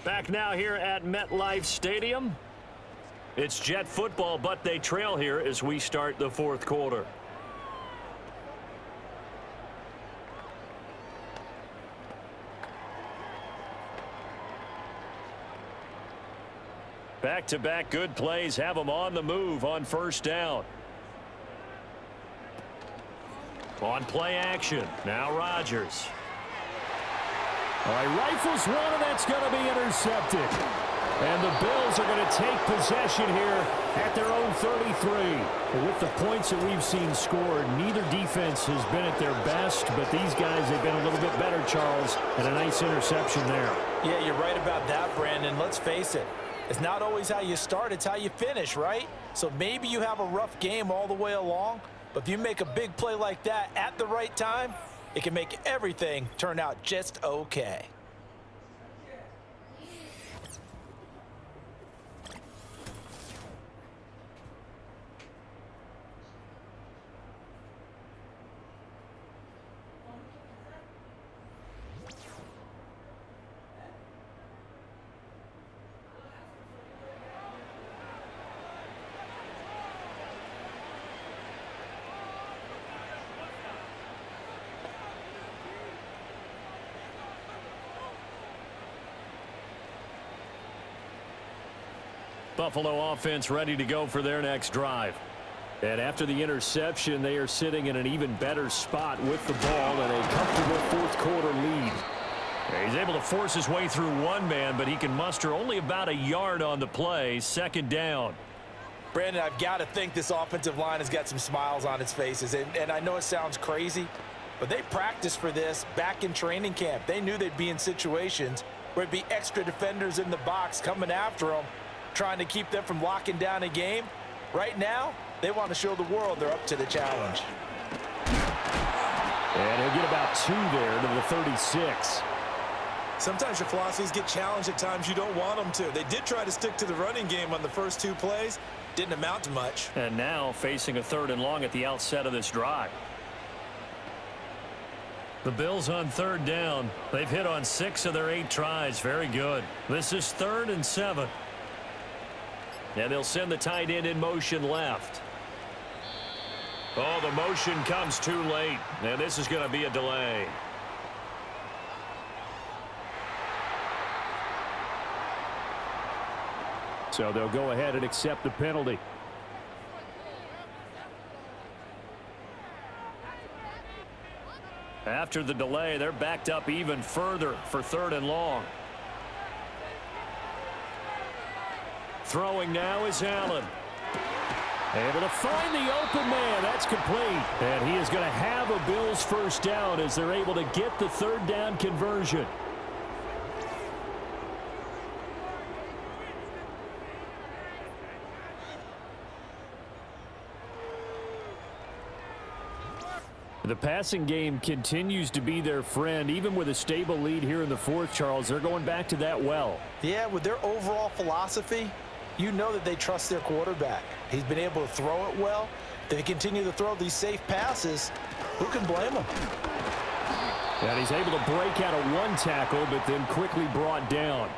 Back now here at MetLife Stadium. It's Jet football, but they trail here as we start the fourth quarter. Back-to-back good plays have them on the move on first down. On play action, now Rodgers. All right, rifles one, and that's going to be intercepted. And the Bills are going to take possession here at their own 33. With the points that we've seen scored, neither defense has been at their best, but these guys have been a little bit better, Charles, and a nice interception there. Yeah, you're right about that, Brandon. Let's face it. It's not always how you start, it's how you finish, right? So maybe you have a rough game all the way along, but if you make a big play like that at the right time, it can make everything turn out just okay. Buffalo offense ready to go for their next drive. And after the interception, they are sitting in an even better spot with the ball and a comfortable fourth quarter lead. He's able to force his way through one man, but he can muster only about a yard on the play. Second down. Brandon, I've got to think this offensive line has got some smiles on its faces. And I know it sounds crazy, but they practiced for this back in training camp. They knew they'd be in situations where it'd be extra defenders in the box coming after them, trying to keep them from locking down a game. Right now, they want to show the world they're up to the challenge. And he'll get about 2 there to the 36. Sometimes your philosophies get challenged at times you don't want them to. They did try to stick to the running game on the first 2 plays. Didn't amount to much. And now facing a 3rd and long at the outset of this drive. The Bills on 3rd down. They've hit on 6 of their 8 tries. Very good. This is 3rd and 7. And they'll send the tight end in motion left. Oh, the motion comes too late. And this is going to be a delay. So they'll go ahead and accept the penalty. After the delay, they're backed up even further for 3rd and long. Throwing now is Allen. Able to find the open man. That's complete. And he is going to have a Bills first down as they're able to get the 3rd down conversion. The passing game continues to be their friend. Even with a stable lead here in the fourth, Charles, they're going back to that well. Yeah, with their overall philosophy, you know that they trust their quarterback. He's been able to throw it well. They continue to throw these safe passes. Who can blame them? And he's able to break out of one tackle, but then quickly brought down.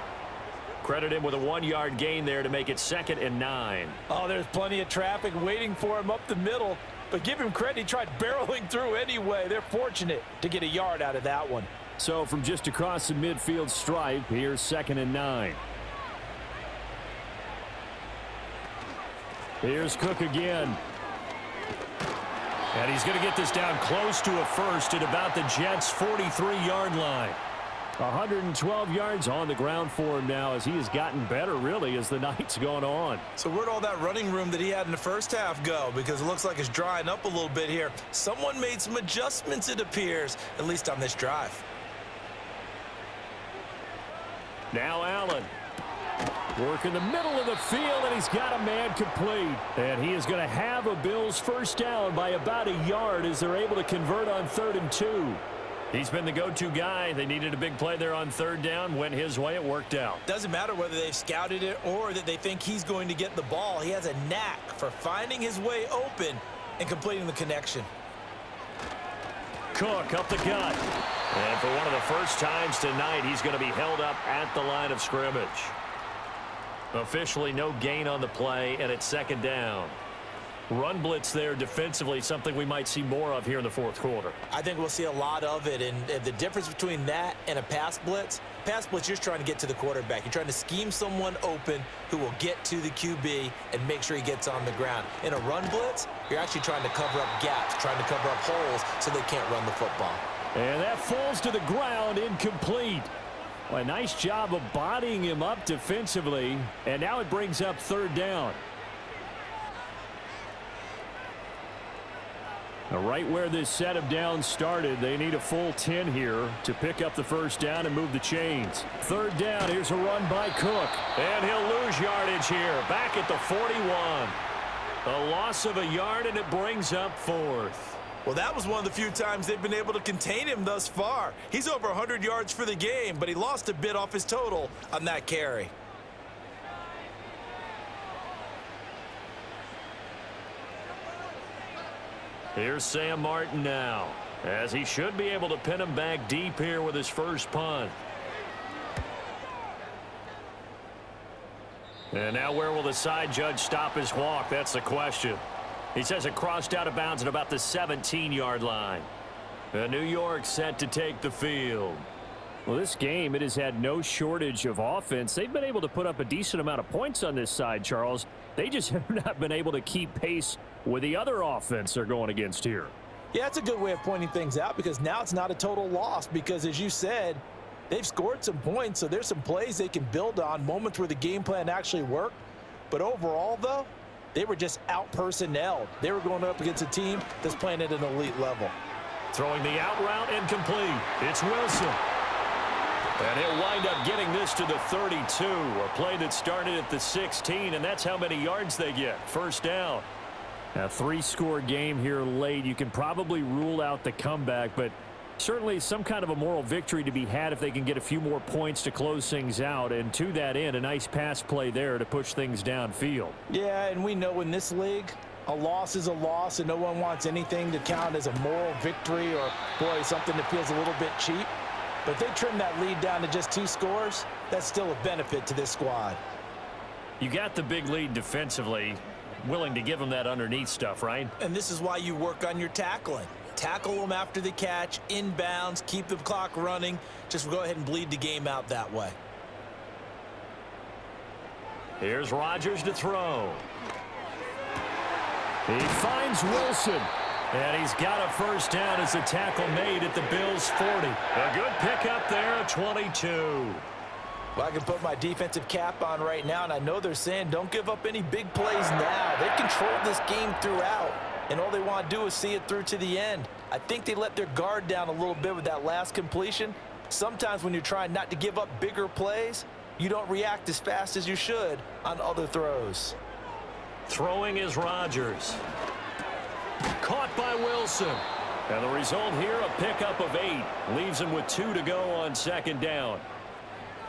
Credit him with a 1-yard gain there to make it 2nd and 9. Oh, there's plenty of traffic waiting for him up the middle. But give him credit, he tried barreling through anyway. They're fortunate to get a yard out of that one. So from just across the midfield stripe, here's 2nd and 9. Here's Cook again. And he's going to get this down close to a first at about the Jets' 43-yard line. 112 yards on the ground for him now as he has gotten better, really, as the night's gone on. So where'd all that running room that he had in the first half go? Because it looks like it's drying up a little bit here. Someone made some adjustments, it appears, at least on this drive. Now Allen. Work in the middle of the field, and he's got a man complete. And he is going to have a Bills first down by about a yard as they're able to convert on 3rd and 2. He's been the go-to guy. They needed a big play there on 3rd down. Went his way. It worked out. Doesn't matter whether they've scouted it or that they think he's going to get the ball. He has a knack for finding his way open and completing the connection. Cook up the gut. And for one of the first times tonight, he's going to be held up at the line of scrimmage. Officially no gain on the play, and it's 2nd down. Run blitz there defensively, something we might see more of here in the fourth quarter. I think we'll see a lot of it, and the difference between that and a pass blitz, you're just trying to get to the quarterback. You're trying to scheme someone open who will get to the QB and make sure he gets on the ground. In a run blitz, you're actually trying to cover up gaps, trying to cover up holes so they can't run the football. And that falls to the ground, incomplete. Well, a nice job of bodying him up defensively, and now it brings up 3rd down. Now, right where this set of downs started, they need a full 10 here to pick up the first down and move the chains. 3rd down, here's a run by Cook. And he'll lose yardage here, back at the 41. A loss of a yard, and it brings up 4th. Well, that was one of the few times they've been able to contain him thus far. He's over 100 yards for the game, but he lost a bit off his total on that carry. Here's Sam Martin now, as he should be able to pin him back deep here with his first punt. And now where will the side judge stop his walk? That's the question. He says it crossed out of bounds at about the 17-yard line. New York set to take the field. Well, this game, it has had no shortage of offense. They've been able to put up a decent amount of points on this side, Charles. They just have not been able to keep pace with the other offense they're going against here. Yeah, it's a good way of pointing things out because now it's not a total loss because, as you said, they've scored some points, so there's some plays they can build on, moments where the game plan actually worked. But overall, though, they were just out-personnelled. They were going up against a team that's playing at an elite level. Throwing the out route incomplete. It's Wilson. And he'll wind up getting this to the 32. A play that started at the 16, and that's how many yards they get. First down. A 3-score game here late. You can probably rule out the comeback, but certainly some kind of a moral victory to be had if they can get a few more points to close things out. And to that end, a nice pass play there to push things downfield. Yeah, and we know in this league, a loss is a loss, and no one wants anything to count as a moral victory or, boy, something that feels a little bit cheap. But if they trim that lead down to just 2 scores, that's still a benefit to this squad. You got the big lead defensively, willing to give them that underneath stuff, right? And this is why you work on your tackling. Tackle them after the catch, inbounds, keep the clock running. Just go ahead and bleed the game out that way. Here's Rodgers to throw. He finds Wilson. And he's got a first down as the tackle made at the Bills' 40. A good pickup there, 22. Well, I can put my defensive cap on right now, and I know they're saying don't give up any big plays now. They've controlled this game throughout, and all they want to do is see it through to the end. I think they let their guard down a little bit with that last completion. Sometimes when you're trying not to give up bigger plays, you don't react as fast as you should on other throws. Throwing is Rodgers. Caught by Wilson. And the result here, a pickup of 8. Leaves him with 2 to go on second down.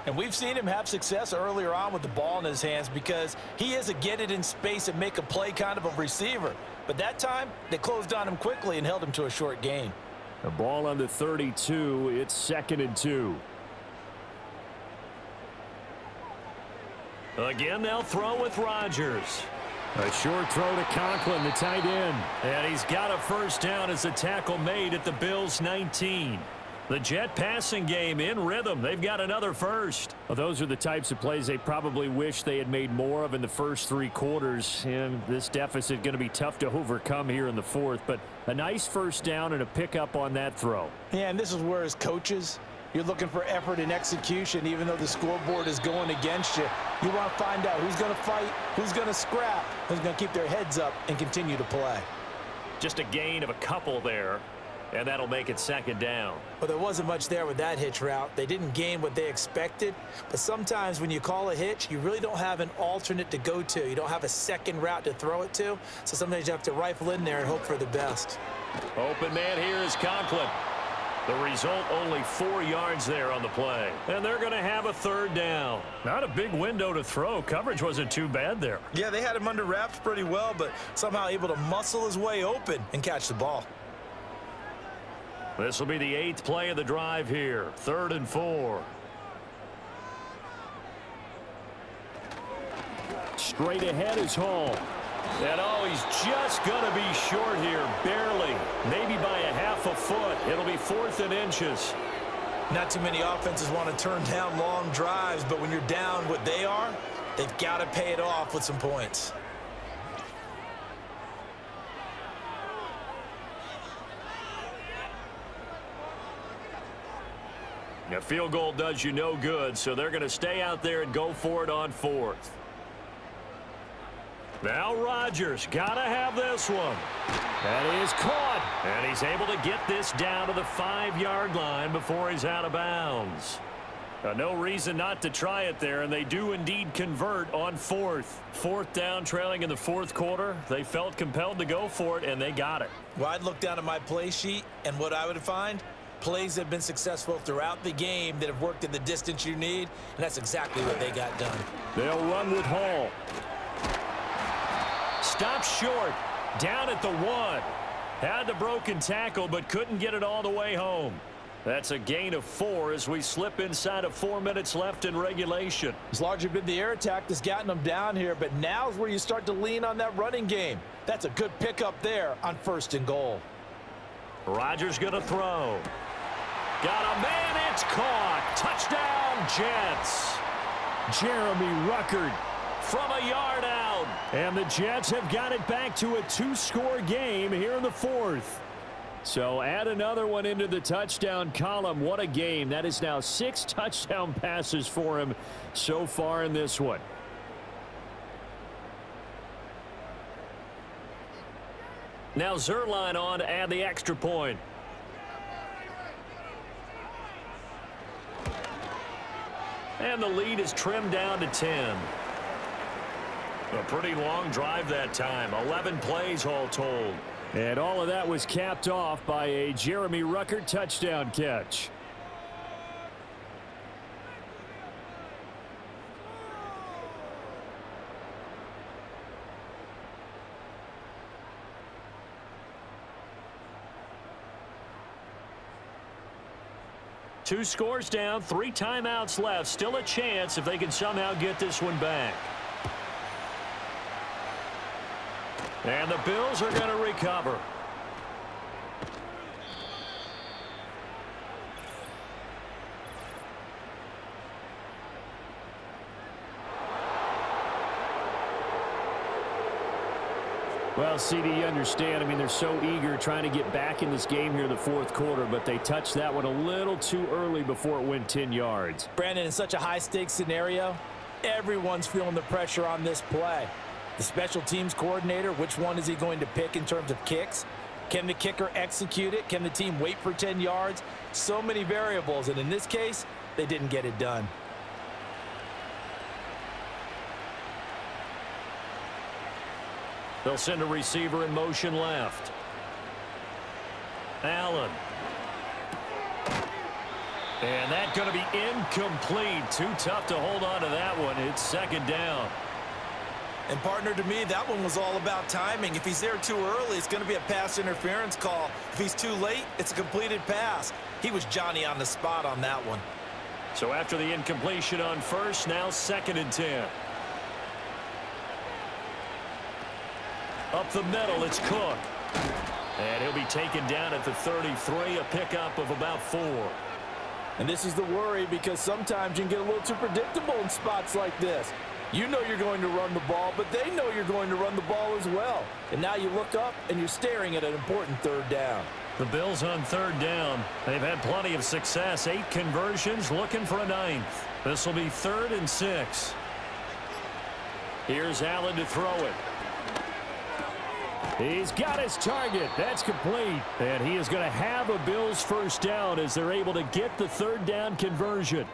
And we've seen him have success earlier on with the ball in his hands because he is a get it in space and make a play kind of a receiver. But that time, they closed on him quickly and held him to a short gain. The ball on the 32. It's 2nd and 2. Again, they'll throw with Rodgers. A short throw to Conklin, the tight end. And he's got a first down as the tackle made at the Bills' 19. The Jet passing game in rhythm. They've got another first. Well, those are the types of plays they probably wish they had made more of in the first 3 quarters. And this deficit going to be tough to overcome here in the 4th. But a nice first down and a pickup on that throw. Yeah, and this is where as coaches, you're looking for effort and execution. Even though the scoreboard is going against you, you want to find out who's going to fight, who's going to scrap, who's going to keep their heads up and continue to play. Just a gain of a couple there, and that'll make it 2nd down. Well, there wasn't much there with that hitch route. They didn't gain what they expected. But sometimes when you call a hitch, you really don't have an alternate to go to. You don't have a second route to throw it to. So sometimes you have to rifle in there and hope for the best. Open man here is Conklin. The result, only 4 yards there on the play. And they're going to have a 3rd down. Not a big window to throw. Coverage wasn't too bad there. Yeah, they had him under wraps pretty well, but somehow able to muscle his way open and catch the ball. This will be the 8th play of the drive here. 3rd and 4. Straight ahead is Hall. And oh, he's just going to be short here, barely. Maybe by a half a foot. It'll be 4th and inches. Not too many offenses want to turn down long drives, but when you're down what they are, they've got to pay it off with some points. A field goal does you no good, so they're going to stay out there and go for it on 4th. Now Rodgers got to have this one. That is caught. And he's able to get this down to the 5-yard line before he's out of bounds. No reason not to try it there, and they do indeed convert on 4th. 4th down, trailing in the 4th quarter. They felt compelled to go for it, and they got it. Well, I'd look down at my play sheet, and what I would find, plays have been successful throughout the game that have worked at the distance you need, and that's exactly what they got done. They'll run with Hall. Stopped short, down at the 1. Had the broken tackle, but couldn't get it all the way home. That's a gain of 4 as we slip inside of 4 minutes left in regulation. It's largely been the air attack that's gotten them down here, but now's where you start to lean on that running game. That's a good pickup there on 1st and goal. Rodgers going to throw. Got a man, it's caught. Touchdown, Jets. Jeremy Ruckert from a yard out. And the Jets have got it back to a 2-score game here in the 4th. So add another one into the touchdown column. What a game. That is now 6 touchdown passes for him so far in this one. Now Zerline on to add the extra point. And the lead is trimmed down to 10. A pretty long drive that time. 11 plays all told. And all of that was capped off by a Jeremy Ruckert touchdown catch. Two scores down, 3 timeouts left. Still a chance if they can somehow get this one back. And the Bills are going to recover. Well, CD, you understand. I mean, they're so eager trying to get back in this game here in the 4th quarter, but they touched that one a little too early before it went 10 yards. Brandon, in such a high-stakes scenario, everyone's feeling the pressure on this play. The special teams coordinator, which one is he going to pick in terms of kicks? Can the kicker execute it? Can the team wait for 10 yards? So many variables, and in this case, they didn't get it done. They'll send a receiver in motion left. Allen. And that's going to be incomplete. Too tough to hold on to that one. It's second down. And, partner, to me, that one was all about timing. If he's there too early, it's going to be a pass interference call. If he's too late, it's a completed pass. He was Johnny on the spot on that one. So after the incompletion on first, now 2nd and 10. Up the middle, it's Cook. And he'll be taken down at the 33, a pickup of about 4. And this is the worry, because sometimes you can get a little too predictable in spots like this. You know you're going to run the ball, but they know you're going to run the ball as well. And now you look up and you're staring at an important 3rd down. The Bills on 3rd down. They've had plenty of success. 8 conversions, looking for a 9th. This will be 3rd and 6. Here's Allen to throw it. He's got his target. That's complete. And he is going to have a Bills 1st down as they're able to get the 3rd down conversion.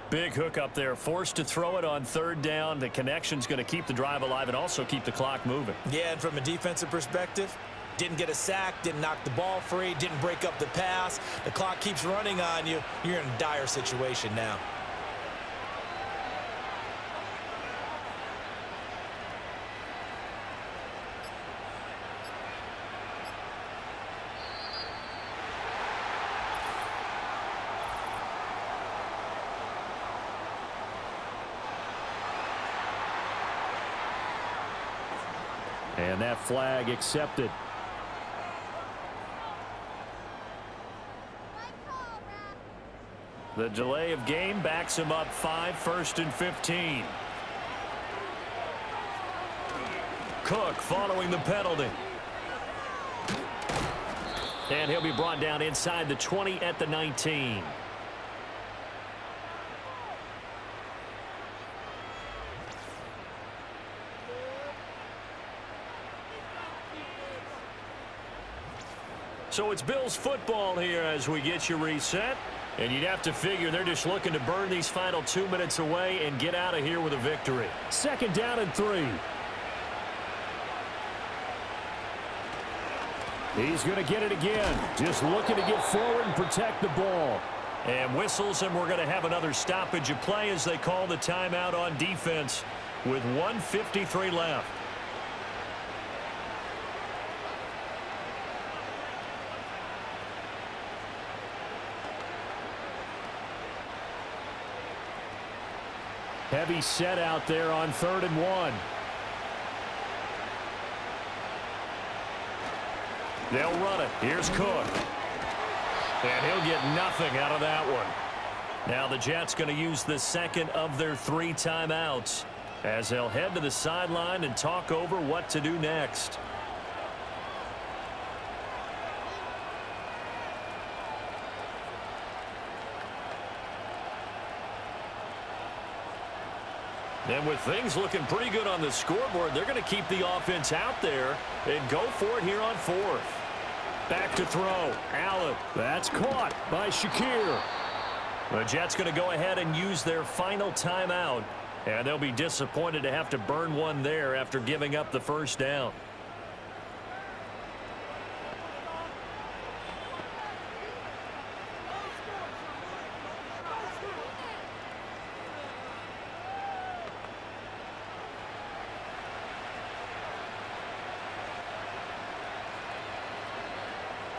Big hook up there, forced to throw it on 3rd down. The connection's going to keep the drive alive and also keep the clock moving. Yeah, and from a defensive perspective, didn't get a sack, didn't knock the ball free, didn't break up the pass. The clock keeps running on you. You're in a dire situation now. And that flag accepted. The delay of game backs him up 5, 1st and 15. Cook following the penalty. And he'll be brought down inside the 20 at the 19. So it's Bills football here as we get you reset. And you'd have to figure they're just looking to burn these final 2 minutes away and get out of here with a victory. 2nd down and 3. He's going to get it again. Just looking to get forward and protect the ball. And whistles, and we're going to have another stoppage of play as they call the timeout on defense with 1:53 left. Heavy set out there on 3rd and 1. They'll run it. Here's Cook. And he'll get nothing out of that one. Now the Jets going to use the 2nd of their 3 timeouts as they'll head to the sideline and talk over what to do next. And with things looking pretty good on the scoreboard, they're going to keep the offense out there and go for it here on 4th. Back to throw. Allen. That's caught by Shakir. The Jets going to go ahead and use their final timeout. And they'll be disappointed to have to burn one there after giving up the 1st down.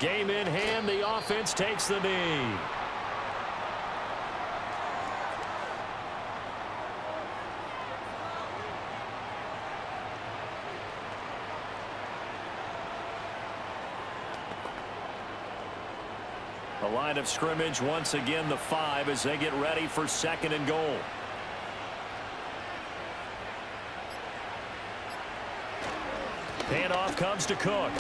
Game in hand, the offense takes the knee. The line of scrimmage once again the 5 as they get ready for 2nd and goal. Handoff comes to Cook.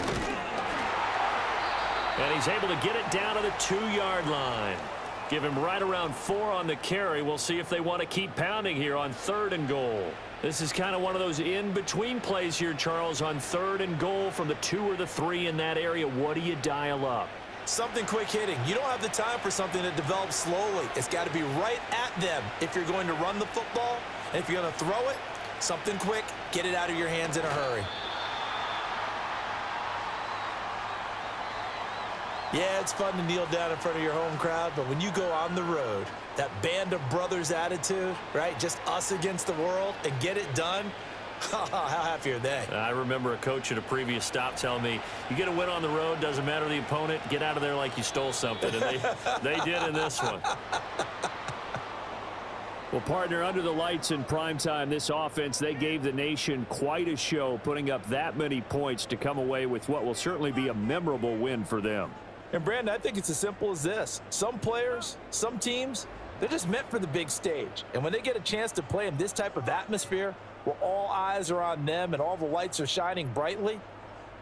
And he's able to get it down to the 2-yard line. Give him right around 4 on the carry. We'll see if they want to keep pounding here on 3rd and goal. This is kind of one of those in-between plays here, Charles, on 3rd and goal from the 2 or the 3 in that area. What do you dial up? Something quick hitting. You don't have the time for something that develops slowly. It's got to be right at them if you're going to run the football. And if you're going to throw it, something quick, get it out of your hands in a hurry. Yeah, it's fun to kneel down in front of your home crowd, but when you go on the road, that band of brothers attitude, right? Just us against the world and get it done. How happy are they? I remember a coach at a previous stop telling me, you get a win on the road, doesn't matter the opponent, get out of there like you stole something. And they did in this one. Well, partner, under the lights in primetime, this offense, they gave the nation quite a show, putting up that many points to come away with what will certainly be a memorable win for them. And, Brandon, I think it's as simple as this. Some players, some teams, they're just meant for the big stage. And when they get a chance to play in this type of atmosphere where all eyes are on them and all the lights are shining brightly,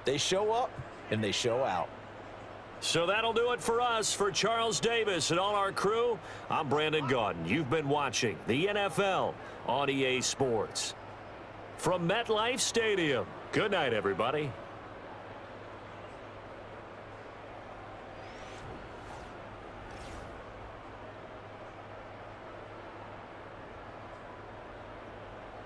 they show up and they show out. So that'll do it for us. For Charles Davis and all our crew, I'm Brandon Gaudin. You've been watching the NFL on EA Sports. From MetLife Stadium, good night, everybody.